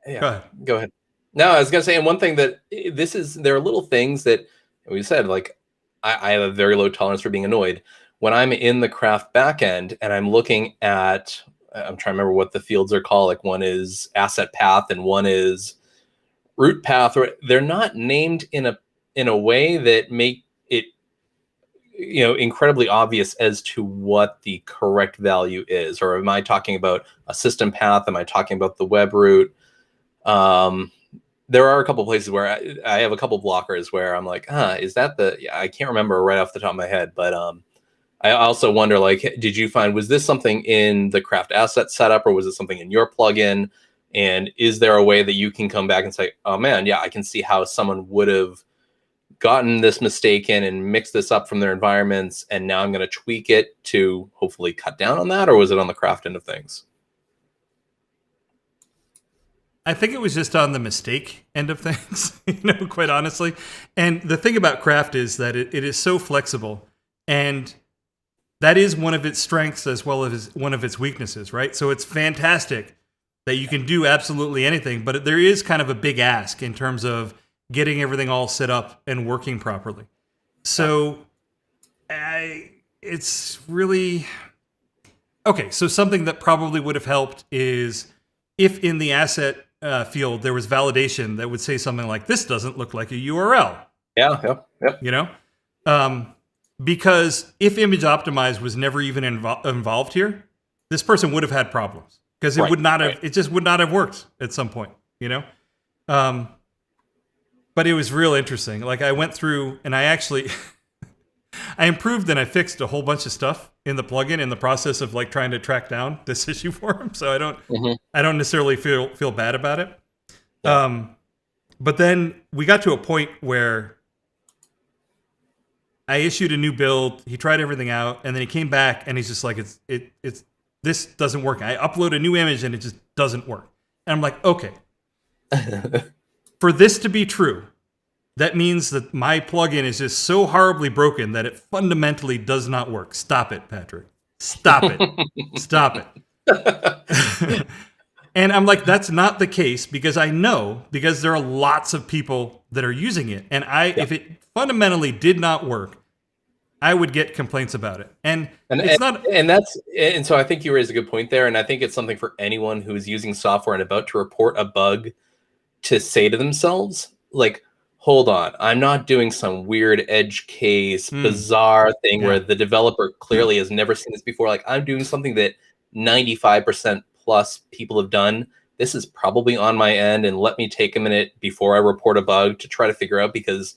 Yeah. Go ahead. No, I was gonna say, and one thing that there are little things that we said, like I have a very low tolerance for being annoyed when I'm in the craft backend and I'm looking at. I'm trying to remember what the fields are called. Like one is asset path and one is root path. Or they're not named in a way that make it incredibly obvious as to what the correct value is. Or am I talking about a system path? Am I talking about the web root? There are a couple places where I have a couple blockers where I'm like, is that I can't remember right off the top of my head, but I also wonder, like, did you find, was this something in the craft asset setup, or was it something in your plugin? And is there a way that you can come back and say, oh man, yeah, I can see how someone would have gotten this mistake in and mixed this up from their environments, and now I'm going to tweak it to hopefully cut down on that? Or was it on the craft end of things? I think it was just on the mistake end of things, quite honestly. And the thing about craft is that it is so flexible, and that is one of its strengths as well as one of its weaknesses, right? So it's fantastic that you can do absolutely anything, but there is kind of a big ask in terms of getting everything all set up and working properly. So it's really... Okay, so something that probably would have helped is if in the asset field there was validation that would say something like, this doesn't look like a URL. Yeah. Because if image optimize was never even involved here, this person would have had problems, because it would not have, it just would not have worked at some point, but it was real interesting. Like I went through and I actually, I improved and I fixed a whole bunch of stuff in the plugin in the process of like trying to track down this issue for him. So I don't necessarily feel bad about it. Yeah. But then we got to a point where I issued a new build. He tried everything out, and then he came back and he's just like, it's this doesn't work. I upload a new image and it just doesn't work. And I'm like, okay, for this to be true, that means that my plugin is just so horribly broken that it fundamentally does not work. Stop it, Patrick. Stop it. Stop it. And I'm like, that's not the case, because I know, because there are lots of people that are using it. And if it fundamentally did not work, I would get complaints about it. And so I think you raised a good point there. And I think it's something for anyone who is using software and about to report a bug to say to themselves, like, hold on, I'm not doing some weird edge case, bizarre thing where the developer clearly has never seen this before. Like, I'm doing something that 95% plus people have done. This is probably on my end, and let me take a minute before I report a bug to try to figure out, because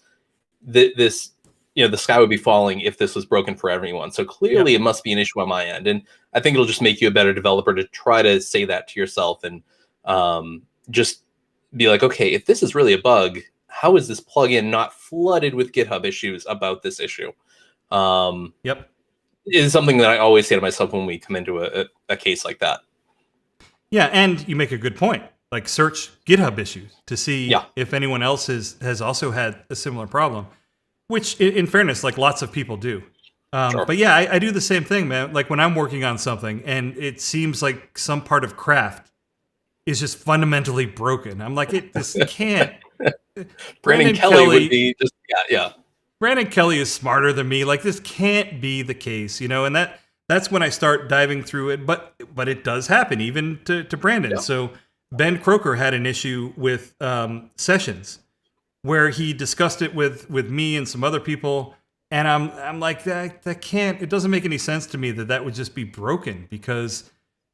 this, the sky would be falling if this was broken for everyone. So clearly it must be an issue on my end. And I think it'll just make you a better developer to try to say that to yourself, and just be like, okay, if this is really a bug, how is this plugin not flooded with GitHub issues about this issue? Is something that I always say to myself when we come into a case like that. Yeah, and you make a good point. Like, search GitHub issues to see if anyone else has also had a similar problem, which, in fairness, like lots of people do. Sure. But yeah, I do the same thing, man. Like when I'm working on something and it seems like some part of craft is just fundamentally broken, I'm like, this can't. Brandon Kelly would be just, Brandon Kelly is smarter than me. Like, this can't be the case, and that's when I start diving through it. But it does happen, even to Brandon. Yeah. So Ben Croker had an issue with sessions where he discussed it with me and some other people, and I'm like, that can't. It doesn't make any sense to me that would just be broken, because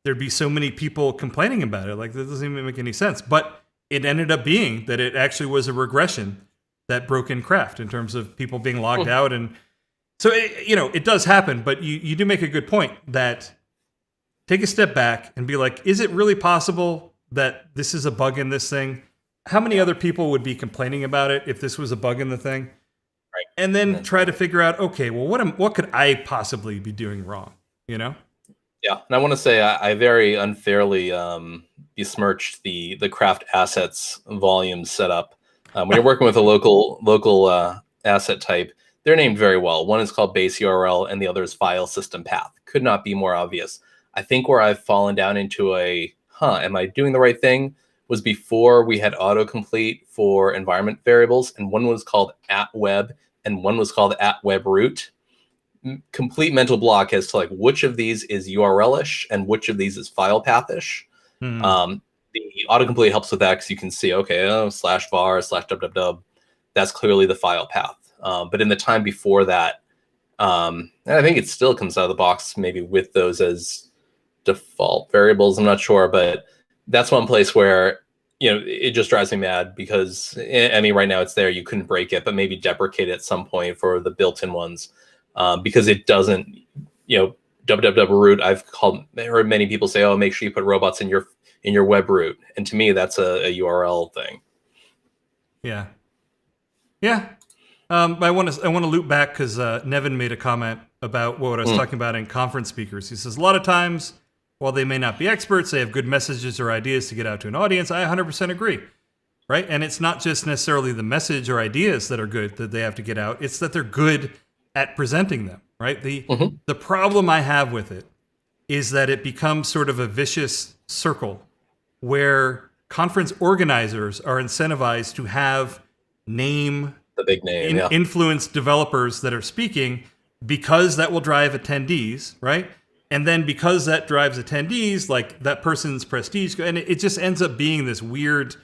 there'd be so many people complaining about it. Like, that doesn't even make any sense. But it ended up being that it actually was a regression that broke in craft in terms of people being logged out. And so, it does happen. But you do make a good point that take a step back and be like, is it really possible that this is a bug in this thing? How many other people would be complaining about it if this was a bug in the thing? Right. And then try to figure out, okay, well, what could I possibly be doing wrong? Yeah, and I want to say I very unfairly besmirched the craft assets volume setup. When you're working with a local asset type, they're named very well. One is called base URL, and the other is file system path. Could not be more obvious. I think where I've fallen down into am I doing the right thing? Was before we had autocomplete for environment variables, and one was called @web, and one was called @webroot. Complete mental block as to like which of these is URL-ish and which of these is file path-ish. The autocomplete helps with that because you can see, okay, /var/www, that's clearly the file path. But in the time before that, and I think it still comes out of the box maybe with those as default variables. I'm not sure, but that's one place where it just drives me mad because I mean right now it's there. You couldn't break it, but maybe deprecate it at some point for the built-in ones. Because it doesn't, www root. I've heard many people say, "Oh, make sure you put robots in your web root," and to me, that's a URL thing. Yeah. But I want to loop back because Nevin made a comment about what I was talking about in conference speakers. He says a lot of times, while they may not be experts, they have good messages or ideas to get out to an audience. I 100% agree. Right, and it's not just necessarily the message or ideas that are good that they have to get out. It's that they're good at presenting them, right? The problem I have with it is that it becomes sort of a vicious circle where conference organizers are incentivized to have the big name, influence developers that are speaking because that will drive attendees, right? And then because that drives attendees, like that person's prestige, and it just ends up being this weird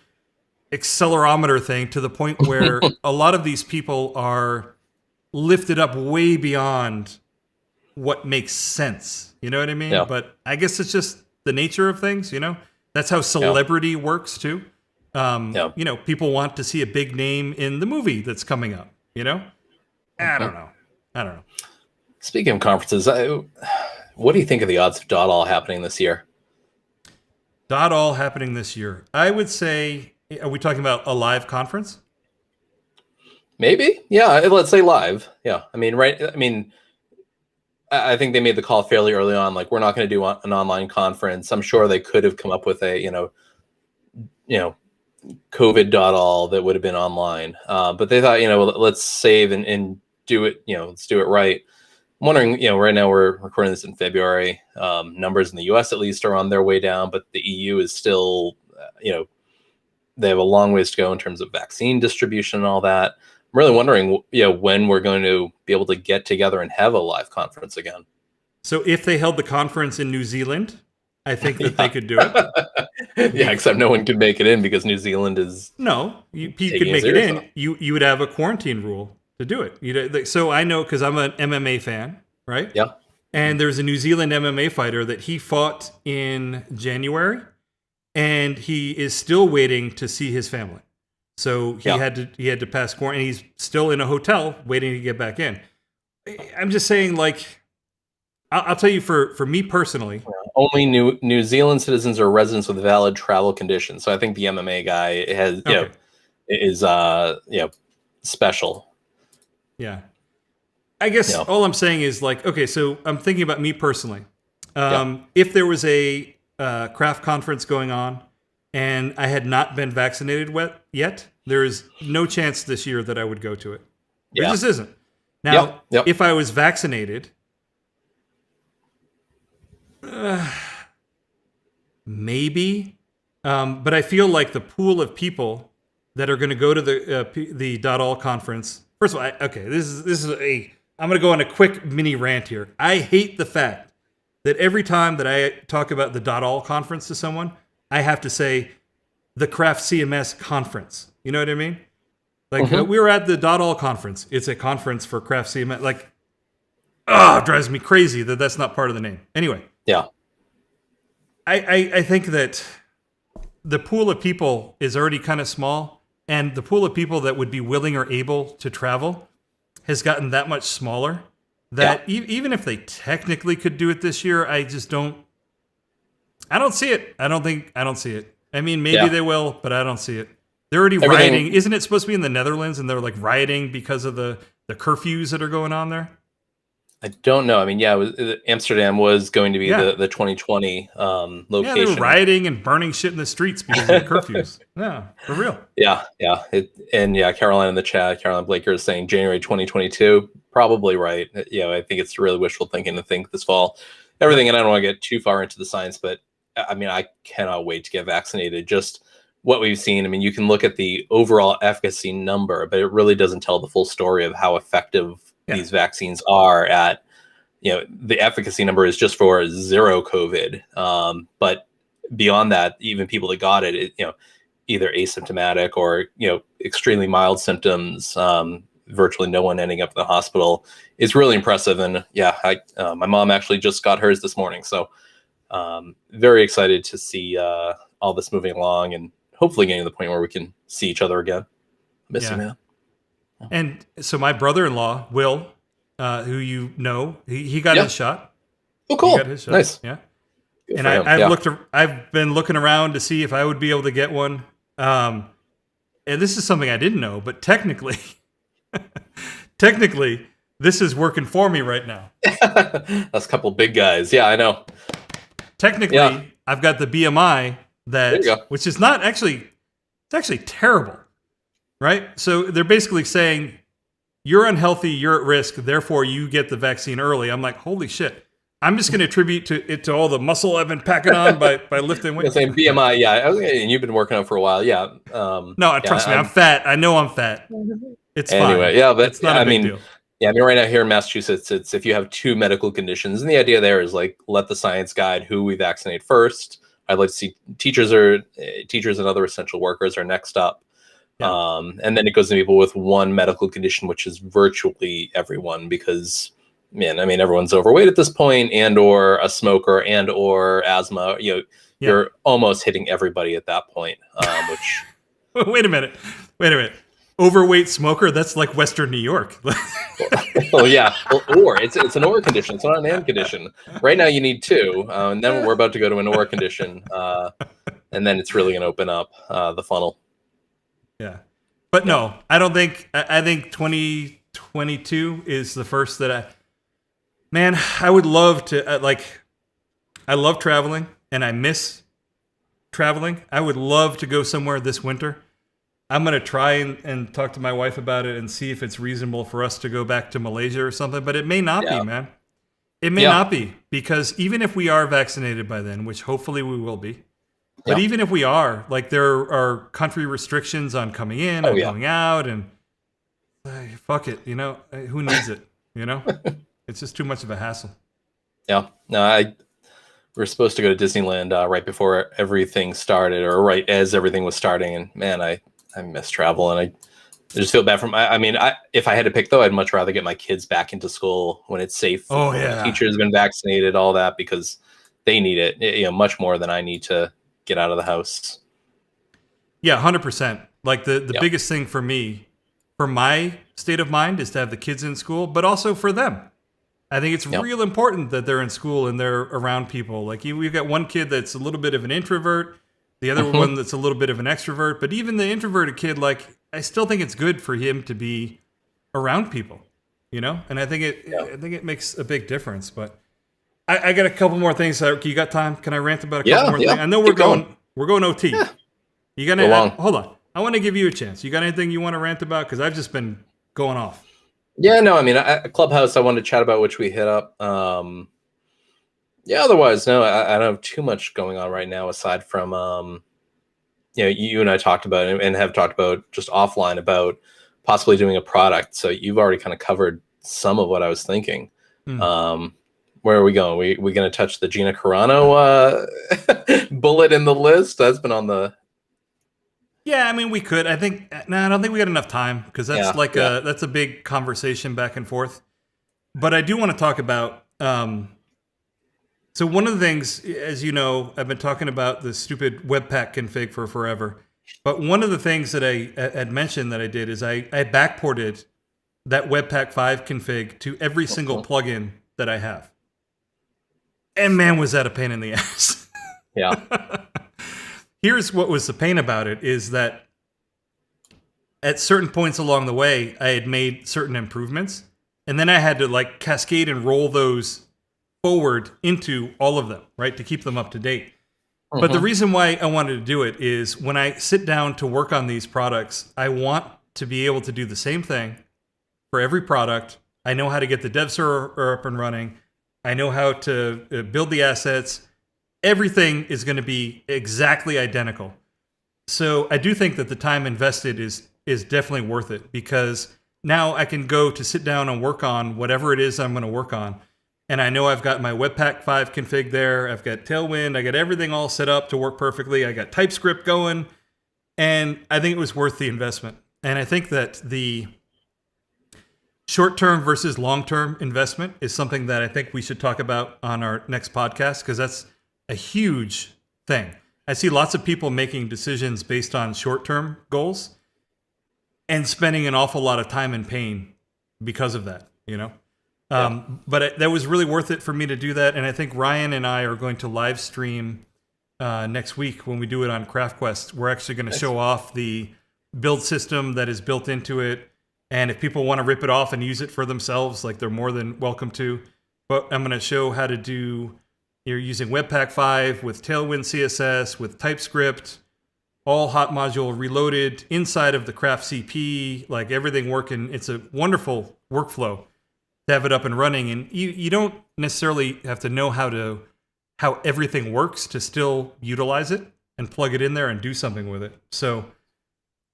accelerometer thing to the point where a lot of these people are lifted up way beyond what makes sense. You know what I mean? Yeah. But I guess it's just the nature of things, That's how celebrity works too. People want to see a big name in the movie that's coming up, I don't know. Speaking of conferences, what do you think of the odds of DotAll happening this year? DotAll happening this year. I would say, are we talking about a live conference? Maybe, yeah. Let's say live. Yeah, I mean, right. I mean, I think they made the call fairly early on. Like, we're not going to do an online conference. I'm sure they could have come up with a, COVID.all that would have been online. But they thought, let's save and do it. Let's do it right. I'm wondering, right now we're recording this in February. Numbers in the U.S. at least are on their way down, but the EU is still, they have a long ways to go in terms of vaccine distribution and all that. I'm really wondering, when we're going to be able to get together and have a live conference again. So if they held the conference in New Zealand, I think that they could do it. Yeah, except no one could make it in because New Zealand is... No, you could make it in. You would have a quarantine rule to do it. So I know because I'm an MMA fan, right? Yeah. And there's a New Zealand MMA fighter that he fought in January, and he is still waiting to see his family. So he had to pass quarantine. He's still in a hotel waiting to get back in. I'm just saying, like, I'll tell you for me personally, only New Zealand citizens or residents with valid travel conditions. So I think the MMA guy has is special. Yeah, I guess all I'm saying is like, okay, so I'm thinking about me personally. If there was a craft conference going on and I had not been vaccinated yet, there is no chance this year that I would go to it. There just isn't. Now, if I was vaccinated, maybe, but I feel like the pool of people that are going to go to the DotAll conference. First of all, I'm going to go on a quick mini rant here. I hate the fact that every time that I talk about the DotAll conference to someone, I have to say the Craft CMS conference. You know what I mean? Like, we were at the DotAll conference. It's a conference for Craft CMS. Like, it drives me crazy that that's not part of the name. Anyway. Yeah. I think that the pool of people is already kind of small, and the pool of people that would be willing or able to travel has gotten that much smaller that even if they technically could do it this year, I just don't. I don't see it. I don't see it. I mean, maybe they will, but I don't see it. They're already rioting. Isn't it supposed to be in the Netherlands, and they're like rioting because of the curfews that are going on there? I don't know. I mean, Amsterdam was going to be the 2020 location. Yeah, they were rioting and burning shit in the streets because of the curfews. Yeah, for real. Yeah. Caroline in the chat, Caroline Blaker is saying January 2022. Probably right. I think it's really wishful thinking to think this fall. Everything, and I don't want to get too far into the science, but I mean, I cannot wait to get vaccinated. Just what we've seen. I mean, you can look at the overall efficacy number, but it really doesn't tell the full story of how effective these vaccines are at, the efficacy number is just for zero COVID. But beyond that, even people that got it, either asymptomatic or, extremely mild symptoms, virtually no one ending up in the hospital is really impressive. And my mom actually just got hers this morning. So very excited to see all this moving along and hopefully getting to the point where we can see each other again. I miss you, man. And so my brother-in-law, Will, who he got his shot. Oh, cool. He got his shot. Nice. Yeah. Good and I've been looking around to see if I would be able to get one. And this is something I didn't know, but technically, this is working for me right now. That's a couple big guys. Yeah, I know. Technically, I've got the BMI which is not actually, it's actually terrible. Right? So they're basically saying, you're unhealthy, you're at risk, therefore you get the vaccine early. I'm like, holy shit. I'm just going to attribute it to all the muscle I've been packing on by lifting weights. Same BMI, and you've been working on for a while, No, trust me, I'm fat. I know I'm fat. It's fine. Anyway, but it's not a big deal. Yeah, I mean, right now here in Massachusetts, it's if you have two medical conditions, and the idea there is like, let the science guide who we vaccinate first. I'd like to see teachers and other essential workers are next up. And then it goes to people with one medical condition, which is virtually everyone, because everyone's overweight at this point, and or a smoker, and or asthma. You're almost hitting everybody at that point. Which wait a minute. Overweight smoker? That's like Western New York. Or it's an or condition. It's not an and condition. Right now you need two, and then we're about to go to an or condition, and then it's really going to open up the funnel. Yeah. But no, I don't think, I think 2022 is the first that I would love to, I love traveling and I miss traveling. I would love to go somewhere this winter. I'm going to try and talk to my wife about it and see if it's reasonable for us to go back to Malaysia or something, but it may not be, man. It may not be, because even if we are vaccinated by then, which hopefully we will be, but even if we are, there are country restrictions on coming in and going out, and fuck it, who needs it? It's just too much of a hassle. Yeah, no, we're supposed to go to Disneyland right before everything started, or right as everything was starting, and man, I miss travel, and I just feel bad for if I had to pick though, I'd much rather get my kids back into school when it's safe. Oh yeah, teachers been vaccinated, all that, because they need it, much more than I need to get out of the house. Yeah, 100%. The biggest thing for me, for my state of mind, is to have the kids in school, but also for them. I think it's real important that they're in school and they're around people. We've got one kid that's a little bit of an introvert, the other one that's a little bit of an extrovert, but even the introverted kid, I still think it's good for him to be around people, and I think it makes a big difference. But I got a couple more things. You got time? Can I rant about a couple more things? I know we're going OT. Yeah. You got anything? Hold on. I want to give you a chance. You got anything you want to rant about? Because I've just been going off. Yeah, no, Clubhouse, I wanted to chat about, which we hit up. Otherwise, no, I don't have too much going on right now aside from, you and I talked about and have talked about just offline about possibly doing a product. So you've already kind of covered some of what I was thinking. Where are we going? We going to touch the Gina Carano bullet in the list? That's been on the... Yeah, we could. I don't think we got enough time, because that's that's a big conversation back and forth. But I do want to talk about So one of the things, as you know, I've been talking about the stupid Webpack config for forever. But one of the things that I had mentioned that I did is I backported that Webpack 5 config to every single plugin that I have. And man, was that a pain in the ass. Yeah. Here's what was the pain about it is that at certain points along the way, I had made certain improvements. And then I had to like cascade and roll those forward into all of them, right, to keep them up to date. But the reason why I wanted to do it is when I sit down to work on these products, I want to be able to do the same thing for every product. I know how to get the dev server up and running. I know how to build the assets. Everything is going to be exactly identical. So I do think that the time invested is definitely worth it, because now I can go to sit down and work on whatever it is I'm going to work on. And I know I've got my Webpack 5 config there. I've got Tailwind. I got everything all set up to work perfectly. I got TypeScript going. And I think it was worth the investment. And I think that the short-term versus long-term investment is something that I think we should talk about on our next podcast, because that's a huge thing. I see lots of people making decisions based on short-term goals and spending an awful lot of time and pain because of that, you know? But that was really worth it for me to do that. And I think Ryan and I are going to live stream next week when we do it on CraftQuest. We're actually going to show off the build system that is built into it. And if people want to rip it off and use it for themselves, like, they're more than welcome to. But I'm going to show how to do, you're using Webpack 5 with Tailwind CSS, with TypeScript, all hot module reloaded inside of the Craft CP, like everything working. It's a wonderful workflow to have it up and running. And you don't necessarily have to know how everything works to still utilize it and plug it in there and do something with it. So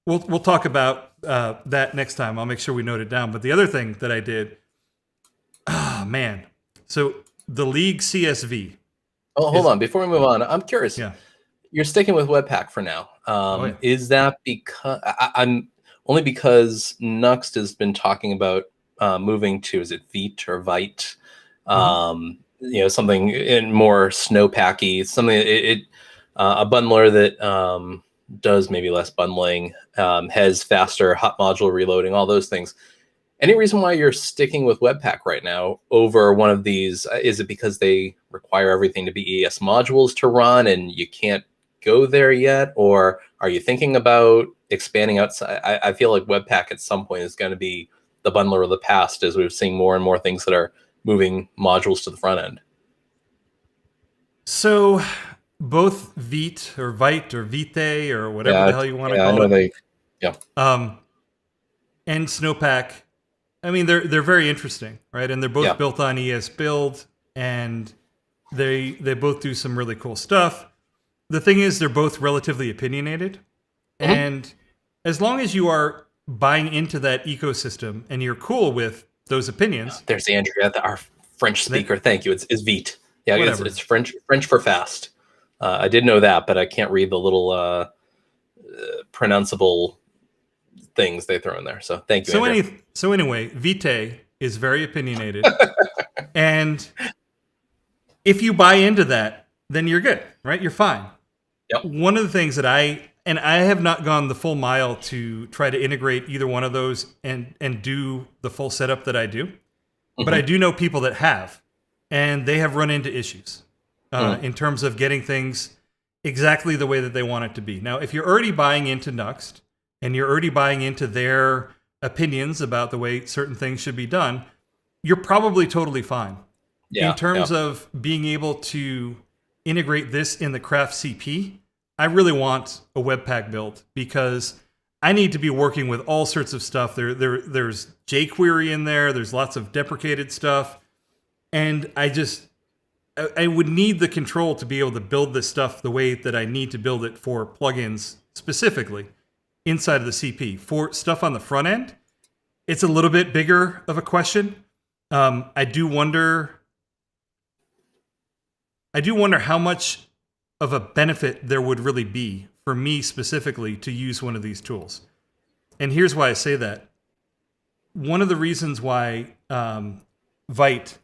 we'll talk about that next time. I'll make sure we note it down. But the other thing that I did, man. So the League CSV. Oh, hold on. Before we move on, I'm curious. Yeah. You're sticking with Webpack for now. Yeah. Is that because I'm only because Nuxt has been talking about moving to, is it Vite or Vite? You know, something in more Snowpacky, something a bundler that does maybe less bundling, has faster hot module reloading, all those things. Any reason why you're sticking with Webpack right now over one of these? Is it because they require everything to be ES modules to run and you can't go there yet? Or are you thinking about expanding outside? I feel like Webpack at some point is going to be the bundler of the past, as we're seeing more and more things that are moving modules to the front end. So both Vite or Vite or Vite or whatever the hell you want to call it. And Snowpack, I mean, they're very interesting, right? And they're both built on ES Build, and they both do some really cool stuff. The thing is, they're both relatively opinionated. And as long as you are buying into that ecosystem and you're cool with those opinions. There's Andrea, our French speaker. Thank you. It's Vite. Yeah, it's French for fast. I did know that, but I can't read the little pronounceable things they throw in there. So thank you. So anyway, Vite is very opinionated. And if you buy into that, then you're good, right? You're fine. Yep. One of the things that I have not gone the full mile to try to integrate either one of those and do the full setup that I do. But I do know people that have, and they have run into issues in terms of getting things exactly the way that they want it to be. Now, if you're already buying into Nuxt and you're already buying into their opinions about the way certain things should be done, you're probably totally fine. In terms of being able to integrate this in the Craft CP, I really want a Webpack build, because I need to be working with all sorts of stuff. There's jQuery in there. There's lots of deprecated stuff. And I would need the control to be able to build this stuff the way that I need to build it for plugins specifically inside of the CP. For stuff on the front end, it's a little bit bigger of a question. I do wonder how much of a benefit there would really be for me specifically to use one of these tools. And here's why I say that. One of the reasons why Vite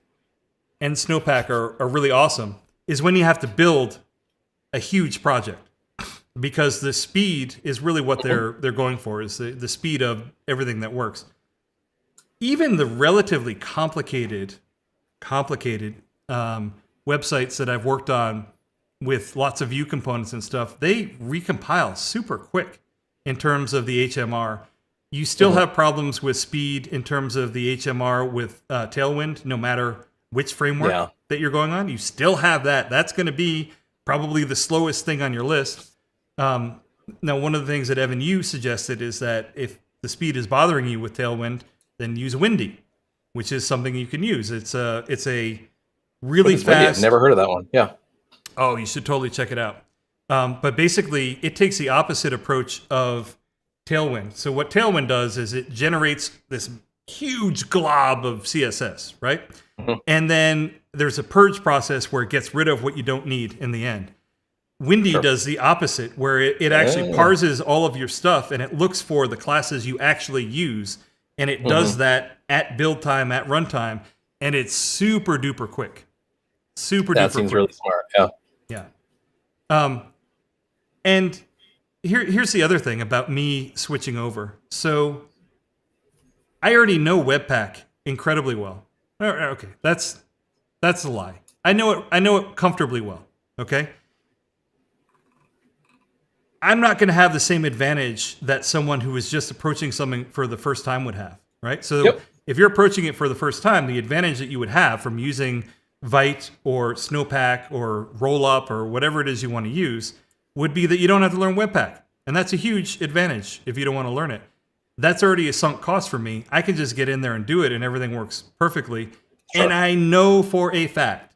and Snowpack are really awesome is when you have to build a huge project, because the speed is really what they're going for, is the speed of everything that works. Even the relatively complicated websites that I've worked on with lots of view components and stuff, they recompile super quick in terms of the HMR. You still have problems with speed in terms of the HMR with Tailwind, no matter which framework that you're going on. You still have that. That's going to be probably the slowest thing on your list. Now, one of the things that Evan, you suggested is that if the speed is bothering you with Tailwind, then use Windi, which is something you can use. It's a really fast. I've never heard of that one. Yeah. Oh, you should totally check it out. But basically, it takes the opposite approach of Tailwind. So what Tailwind does is it generates this huge glob of CSS, right? And then there's a purge process where it gets rid of what you don't need in the end. Windi does the opposite, where it actually parses all of your stuff and it looks for the classes you actually use, and it does that at build time, at runtime, and it's super duper quick. That seems really smart. Yeah. Yeah. And here's the other thing about me switching over. So I already know Webpack incredibly well. Okay, that's a lie. I know it comfortably well. Okay. I'm not going to have the same advantage that someone who is just approaching something for the first time would have, right? So if you're approaching it for the first time, the advantage that you would have from using Vite or Snowpack or Rollup or whatever it is you want to use would be that you don't have to learn Webpack. And that's a huge advantage if you don't want to learn it. That's already a sunk cost for me. I can just get in there and do it and everything works perfectly. Sure. And I know for a fact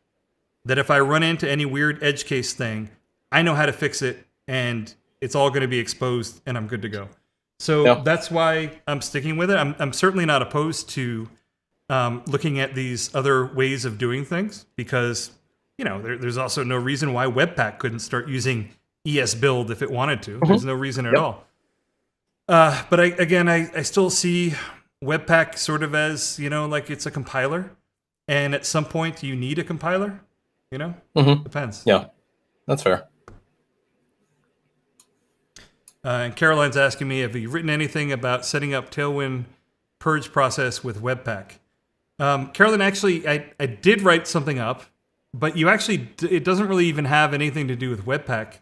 that if I run into any weird edge case thing, I know how to fix it and it's all going to be exposed and I'm good to go. So that's why I'm sticking with it. I'm certainly not opposed to looking at these other ways of doing things, because there's also no reason why Webpack couldn't start using ESBuild if it wanted to. There's no reason at all. But I still see Webpack sort of as, like it's a compiler. And at some point you need a compiler, Depends. Yeah, that's fair. And Caroline's asking me, have you written anything about setting up Tailwind purge process with Webpack? Caroline, actually, I did write something up, but it doesn't really even have anything to do with Webpack.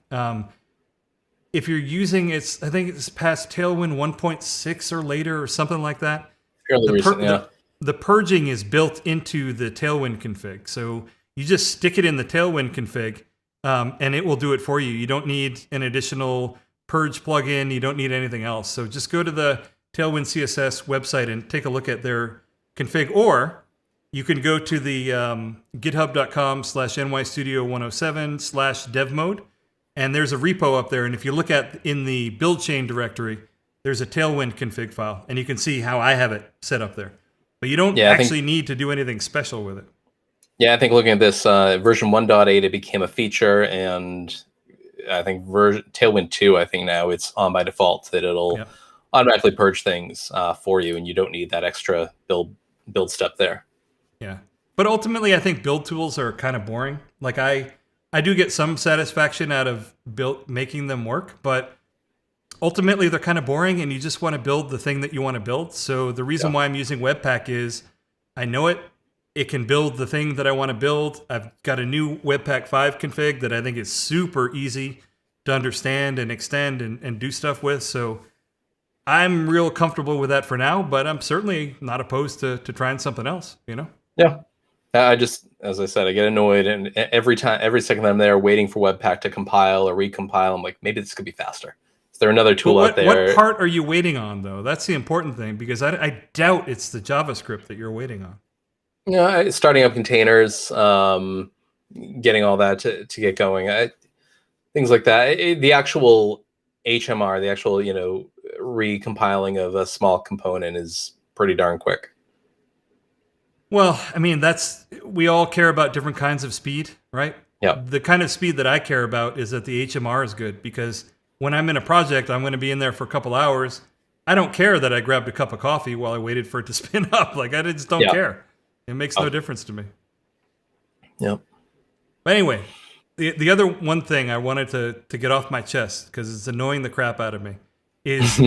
If you're using I think it's past Tailwind 1.6 or later or something like that. Fairly recent, yeah. The purging is built into the Tailwind config. So you just stick it in the Tailwind config, and it will do it for you. You don't need an additional purge plugin. You don't need anything else. So just go to the Tailwind CSS website and take a look at their config, or you can go to the github.com/nystudio107/devmode, and there's a repo up there. And if you look in the build chain directory, there's a Tailwind config file, and you can see how I have it set up there. But you don't actually need to do anything special with it. Yeah, I think looking at this version 1.8, it became a feature, and I think Tailwind 2, I think now it's on by default that it'll automatically purge things for you, and you don't need that extra build step there. Yeah, but ultimately, I think build tools are kind of boring. Like I do get some satisfaction out of making them work, but ultimately they're kind of boring, and you just want to build the thing that you want to build. So the reason why I'm using Webpack is I know it can build the thing that I want to build. I've got a new Webpack 5 config that I think is super easy to understand and extend and do stuff with. So I'm real comfortable with that for now, but I'm certainly not opposed to trying something else, Yeah. I just, as I said, I get annoyed, and every second I'm there waiting for Webpack to compile or recompile, I'm like, maybe this could be faster. Is there another tool out there? What part are you waiting on, though? That's the important thing, because I doubt it's the JavaScript that you're waiting on. Yeah, starting up containers, getting all that to get going, things like that. The actual HMR, the actual recompiling of a small component is pretty darn quick. Well, I mean, we all care about different kinds of speed, right? Yeah. The kind of speed that I care about is that the HMR is good, because when I'm in a project, I'm going to be in there for a couple hours. I don't care that I grabbed a cup of coffee while I waited for it to spin up. Like, I just don't care. It makes no difference to me. Yep. But anyway, the other one thing I wanted to get off my chest, because it's annoying the crap out of me, is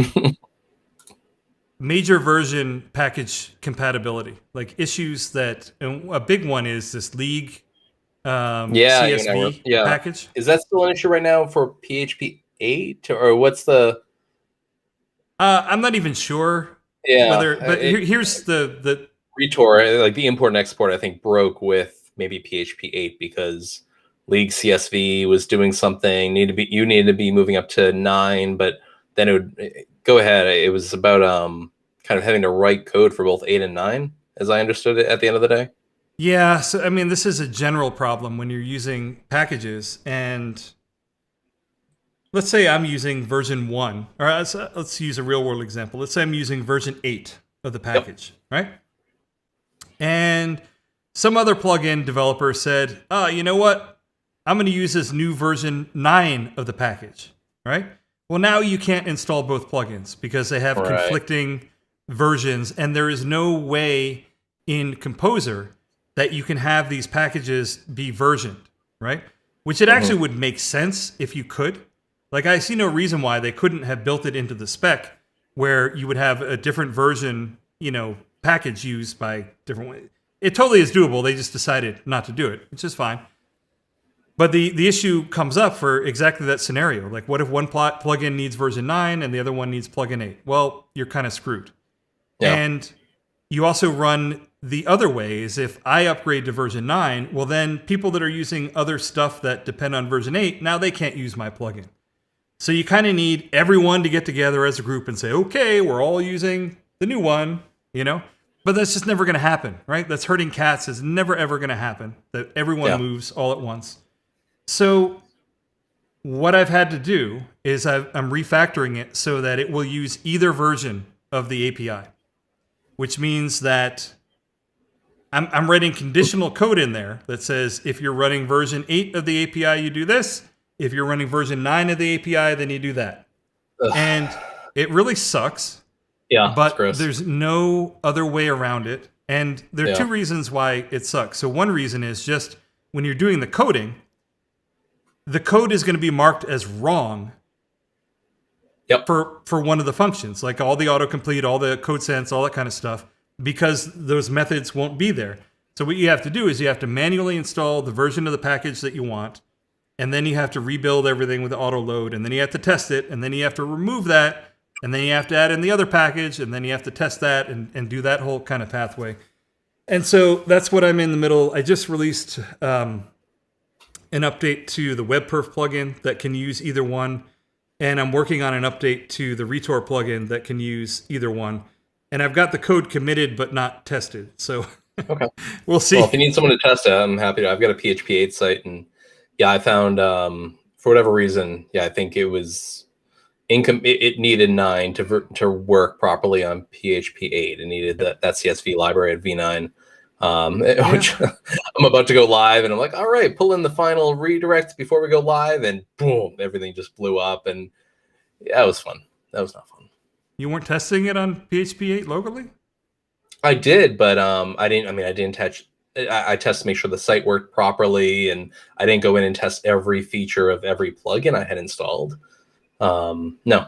major version package compatibility. Like issues that, and a big one is this league Yeah, you and I were, CSV yeah. package. Is that still an issue right now for PHP 8, or what's the? I'm not even sure whether, but here's the Retor, like the import and export, I think broke with maybe PHP 8 because League CSV was doing something. You needed to be moving up to 9, but then it would go ahead. It was about kind of having to write code for both 8 and 9, as I understood it at the end of the day. Yeah, so I mean, this is a general problem when you're using packages, and let's say I'm using version 1, or let's use a real world example. Let's say I'm using version 8 of the package, right? And some other plugin developer said, oh, you know what? I'm going to use this new version 9 of the package, right? Well, now you can't install both plugins because they have conflicting versions, and there is no way in Composer that you can have these packages be versioned, right? Which it actually would make sense if you could. Like, I see no reason why they couldn't have built it into the spec where you would have a different version, package used by different ways. It totally is doable. They just decided not to do it, which is fine. But the issue comes up for exactly that scenario. Like, what if one plugin needs version 9 and the other one needs plugin 8? Well, you're kind of screwed. Yeah. And you also run the other way is if I upgrade to version 9, well, then people that are using other stuff that depend on version 8, now they can't use my plugin. So you kind of need everyone to get together as a group and say, okay, we're all using the new one, But that's just never going to happen, right? That's herding cats is never, ever going to happen, that everyone moves all at once. So what I've had to do is I'm refactoring it so that it will use either version of the API, which means that I'm writing conditional code in there that says if you're running version 8 of the API, you do this. If you're running version 9 of the API, then you do that. Ugh. And it really sucks. Yeah, but there's no other way around it. And there are two reasons why it sucks. So one reason is just when you're doing the coding, the code is going to be marked as wrong for one of the functions, like all the autocomplete, all the code sense, all that kind of stuff, because those methods won't be there. So what you have to do is you have to manually install the version of the package that you want, and then you have to rebuild everything with auto load, and then you have to test it, and then you have to remove that, and then you have to add in the other package, and then you have to test that and do that whole kind of pathway. And so that's what I'm in the middle. I just released an update to the WebPerf plugin that can use either one, and I'm working on an update to the Retor plugin that can use either one. And I've got the code committed but not tested, so okay, we'll see. Well, if you need someone to test it, I'm happy to. I've got a PHP 8 site, and I found for whatever reason, I think it was it needed 9 to work properly on PHP 8. It needed that CSV library at V9, which I'm about to go live, and I'm like, all right, pull in the final redirect before we go live, and boom, everything just blew up, and it was fun. That was not fun. You weren't testing it on PHP 8 locally? I did, but I didn't touch. I tested to make sure the site worked properly, and I didn't go in and test every feature of every plugin I had installed. No.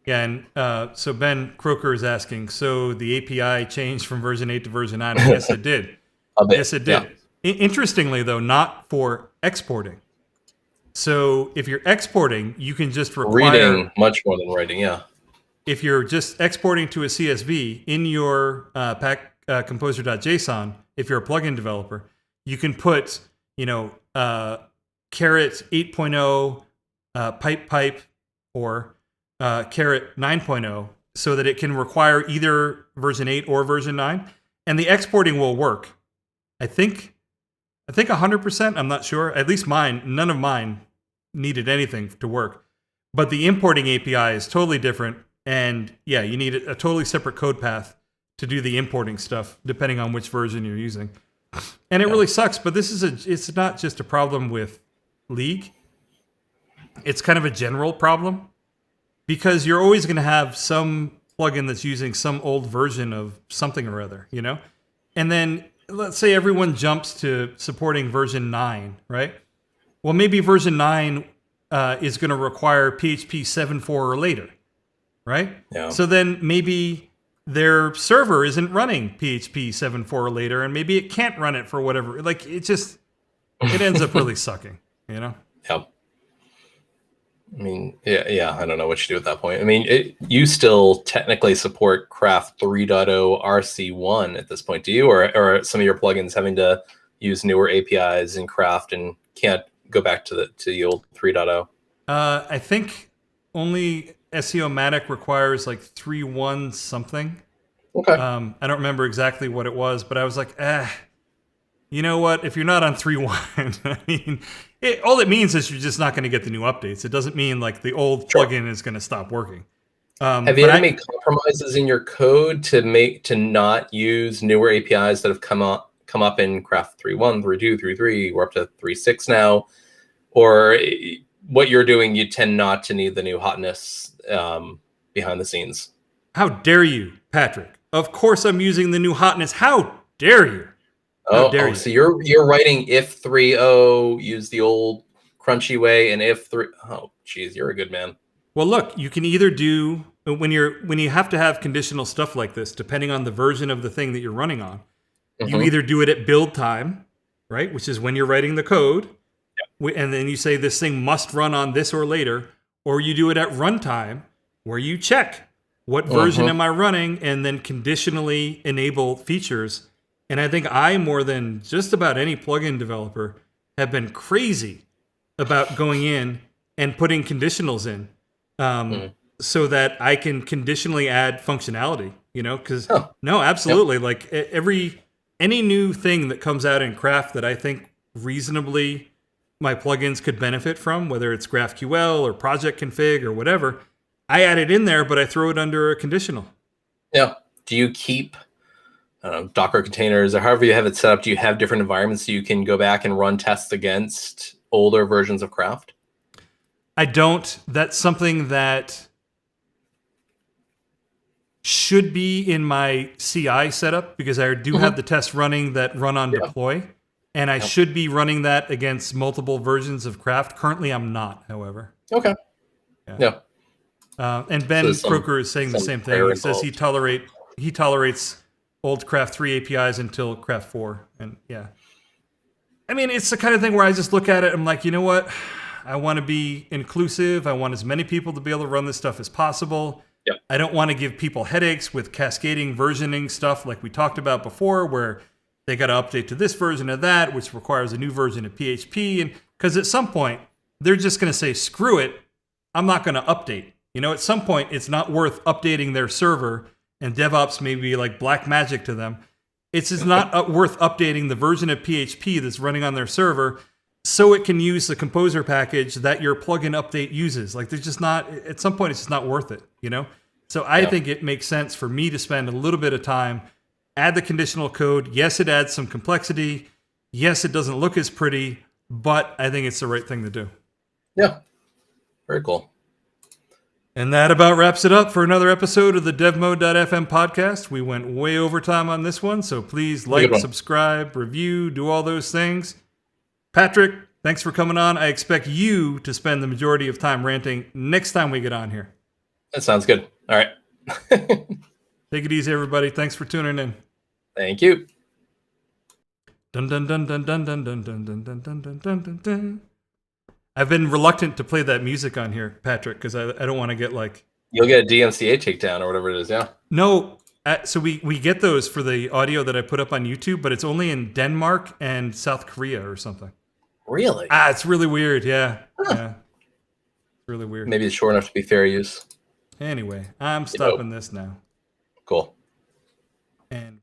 Yeah, and so Ben Croker is asking, so the API changed from version 8 to version 9? Yes, it did. Yes, it did. Yeah. Interestingly, though, not for exporting. So if you're exporting, you can just require... Reading much more than writing, yeah. If you're just exporting to a CSV in your composer.json, if you're a plugin developer, you can put, caret 8.0 pipe or caret 9.0 so that it can require either version 8 or version 9, and the exporting will work. I think 100%. I'm not sure. At least none of mine needed anything to work. But the importing API is totally different. And yeah, you need a totally separate code path to do the importing stuff, depending on which version you're using. And it really sucks, but it's not just a problem with League. It's kind of a general problem because you're always going to have some plugin that's using some old version of something or other, And then let's say everyone jumps to supporting version 9, right? Well, maybe version 9 is going to require PHP 7.4 or later, right? Yeah. So then maybe their server isn't running PHP 7.4 or later, and maybe it can't run it for whatever. Like, it ends up really sucking, you know? Yep. I mean, yeah. I don't know what you do at that point. I mean, you still technically support Craft 3.0 RC1 at this point, do you? Or are some of your plugins having to use newer APIs in Craft and can't go back to the old 3.0? I think only SEO-matic requires like 3.1 something. Okay. I don't remember exactly what it was, but I was like, you know what? If you're not on 3.1, I mean, all it means is you're just not going to get the new updates. It doesn't mean like the old plugin is going to stop working. Have you had to make compromises in your code to not use newer APIs that have come up in Craft 3.1, 3.2, 3.3? We're up to 3.6 now. Or what you're doing, you tend not to need the new hotness behind the scenes. How dare you, Patrick? Of course I'm using the new hotness. How dare you? How dare you? So you're writing if 3.0 use the old crunchy way, and if 3, oh geez, you're a good man. Well, look, you can either do when you have to have conditional stuff like this, depending on the version of the thing that you're running on. You either do it at build time, right, which is when you're writing the code, and then you say this thing must run on this or later, or you do it at runtime, where you check what version am I running, and then conditionally enable features. And I think I, more than just about any plugin developer, have been crazy about going in and putting conditionals in so that I can conditionally add functionality, you know? Because, no, absolutely. Like, any new thing that comes out in Craft that I think reasonably my plugins could benefit from, whether it's GraphQL or project config or whatever, I add it in there, but I throw it under a conditional. Yeah. Do you keep Docker containers, or however you have it set up? Do you have different environments so you can go back and run tests against older versions of Craft? I don't. That's something that should be in my CI setup, because I do have the tests running that run on deploy, and I should be running that against multiple versions of Craft. Currently, I'm not, however. Okay. Yeah. And Ben Croker is saying the same thing. He says he tolerates old Craft 3 APIs until Craft 4. And yeah. I mean, it's the kind of thing where I just look at it, I'm like, you know what? I want to be inclusive. I want as many people to be able to run this stuff as possible. Yep. I don't want to give people headaches with cascading versioning stuff like we talked about before, where they got to update to this version of that, which requires a new version of PHP. And because at some point, they're just going to say, screw it, I'm not going to update. You know, at some point, it's not worth updating their server, and DevOps may be like black magic to them. It's just not worth updating the version of PHP that's running on their server so it can use the composer package that your plugin update uses. Like, there's just not, at some point, it's just not worth it, you know? So I think it makes sense for me to spend a little bit of time, add the conditional code. Yes, it adds some complexity. Yes, it doesn't look as pretty, but I think it's the right thing to do. Yeah. Very cool. And that about wraps it up for another episode of the devMode.fm podcast. We went way over time on this one, so please like, subscribe, review, do all those things. Patrick, thanks for coming on. I expect you to spend the majority of time ranting next time we get on here. That sounds good. All right. Take it easy, everybody. Thanks for tuning in. Thank you. Dun dun dun dun dun dun dun dun dun dun dun dun dun dun. I've been reluctant to play that music on here, Patrick, because I don't want to get like... You'll get a DMCA takedown or whatever it is, yeah. No, so we get those for the audio that I put up on YouTube, but it's only in Denmark and South Korea or something. Really? It's really weird, yeah. Yeah. It's really weird. Maybe it's short enough to be fair use. Anyway, I'm stopping this now. Cool. And...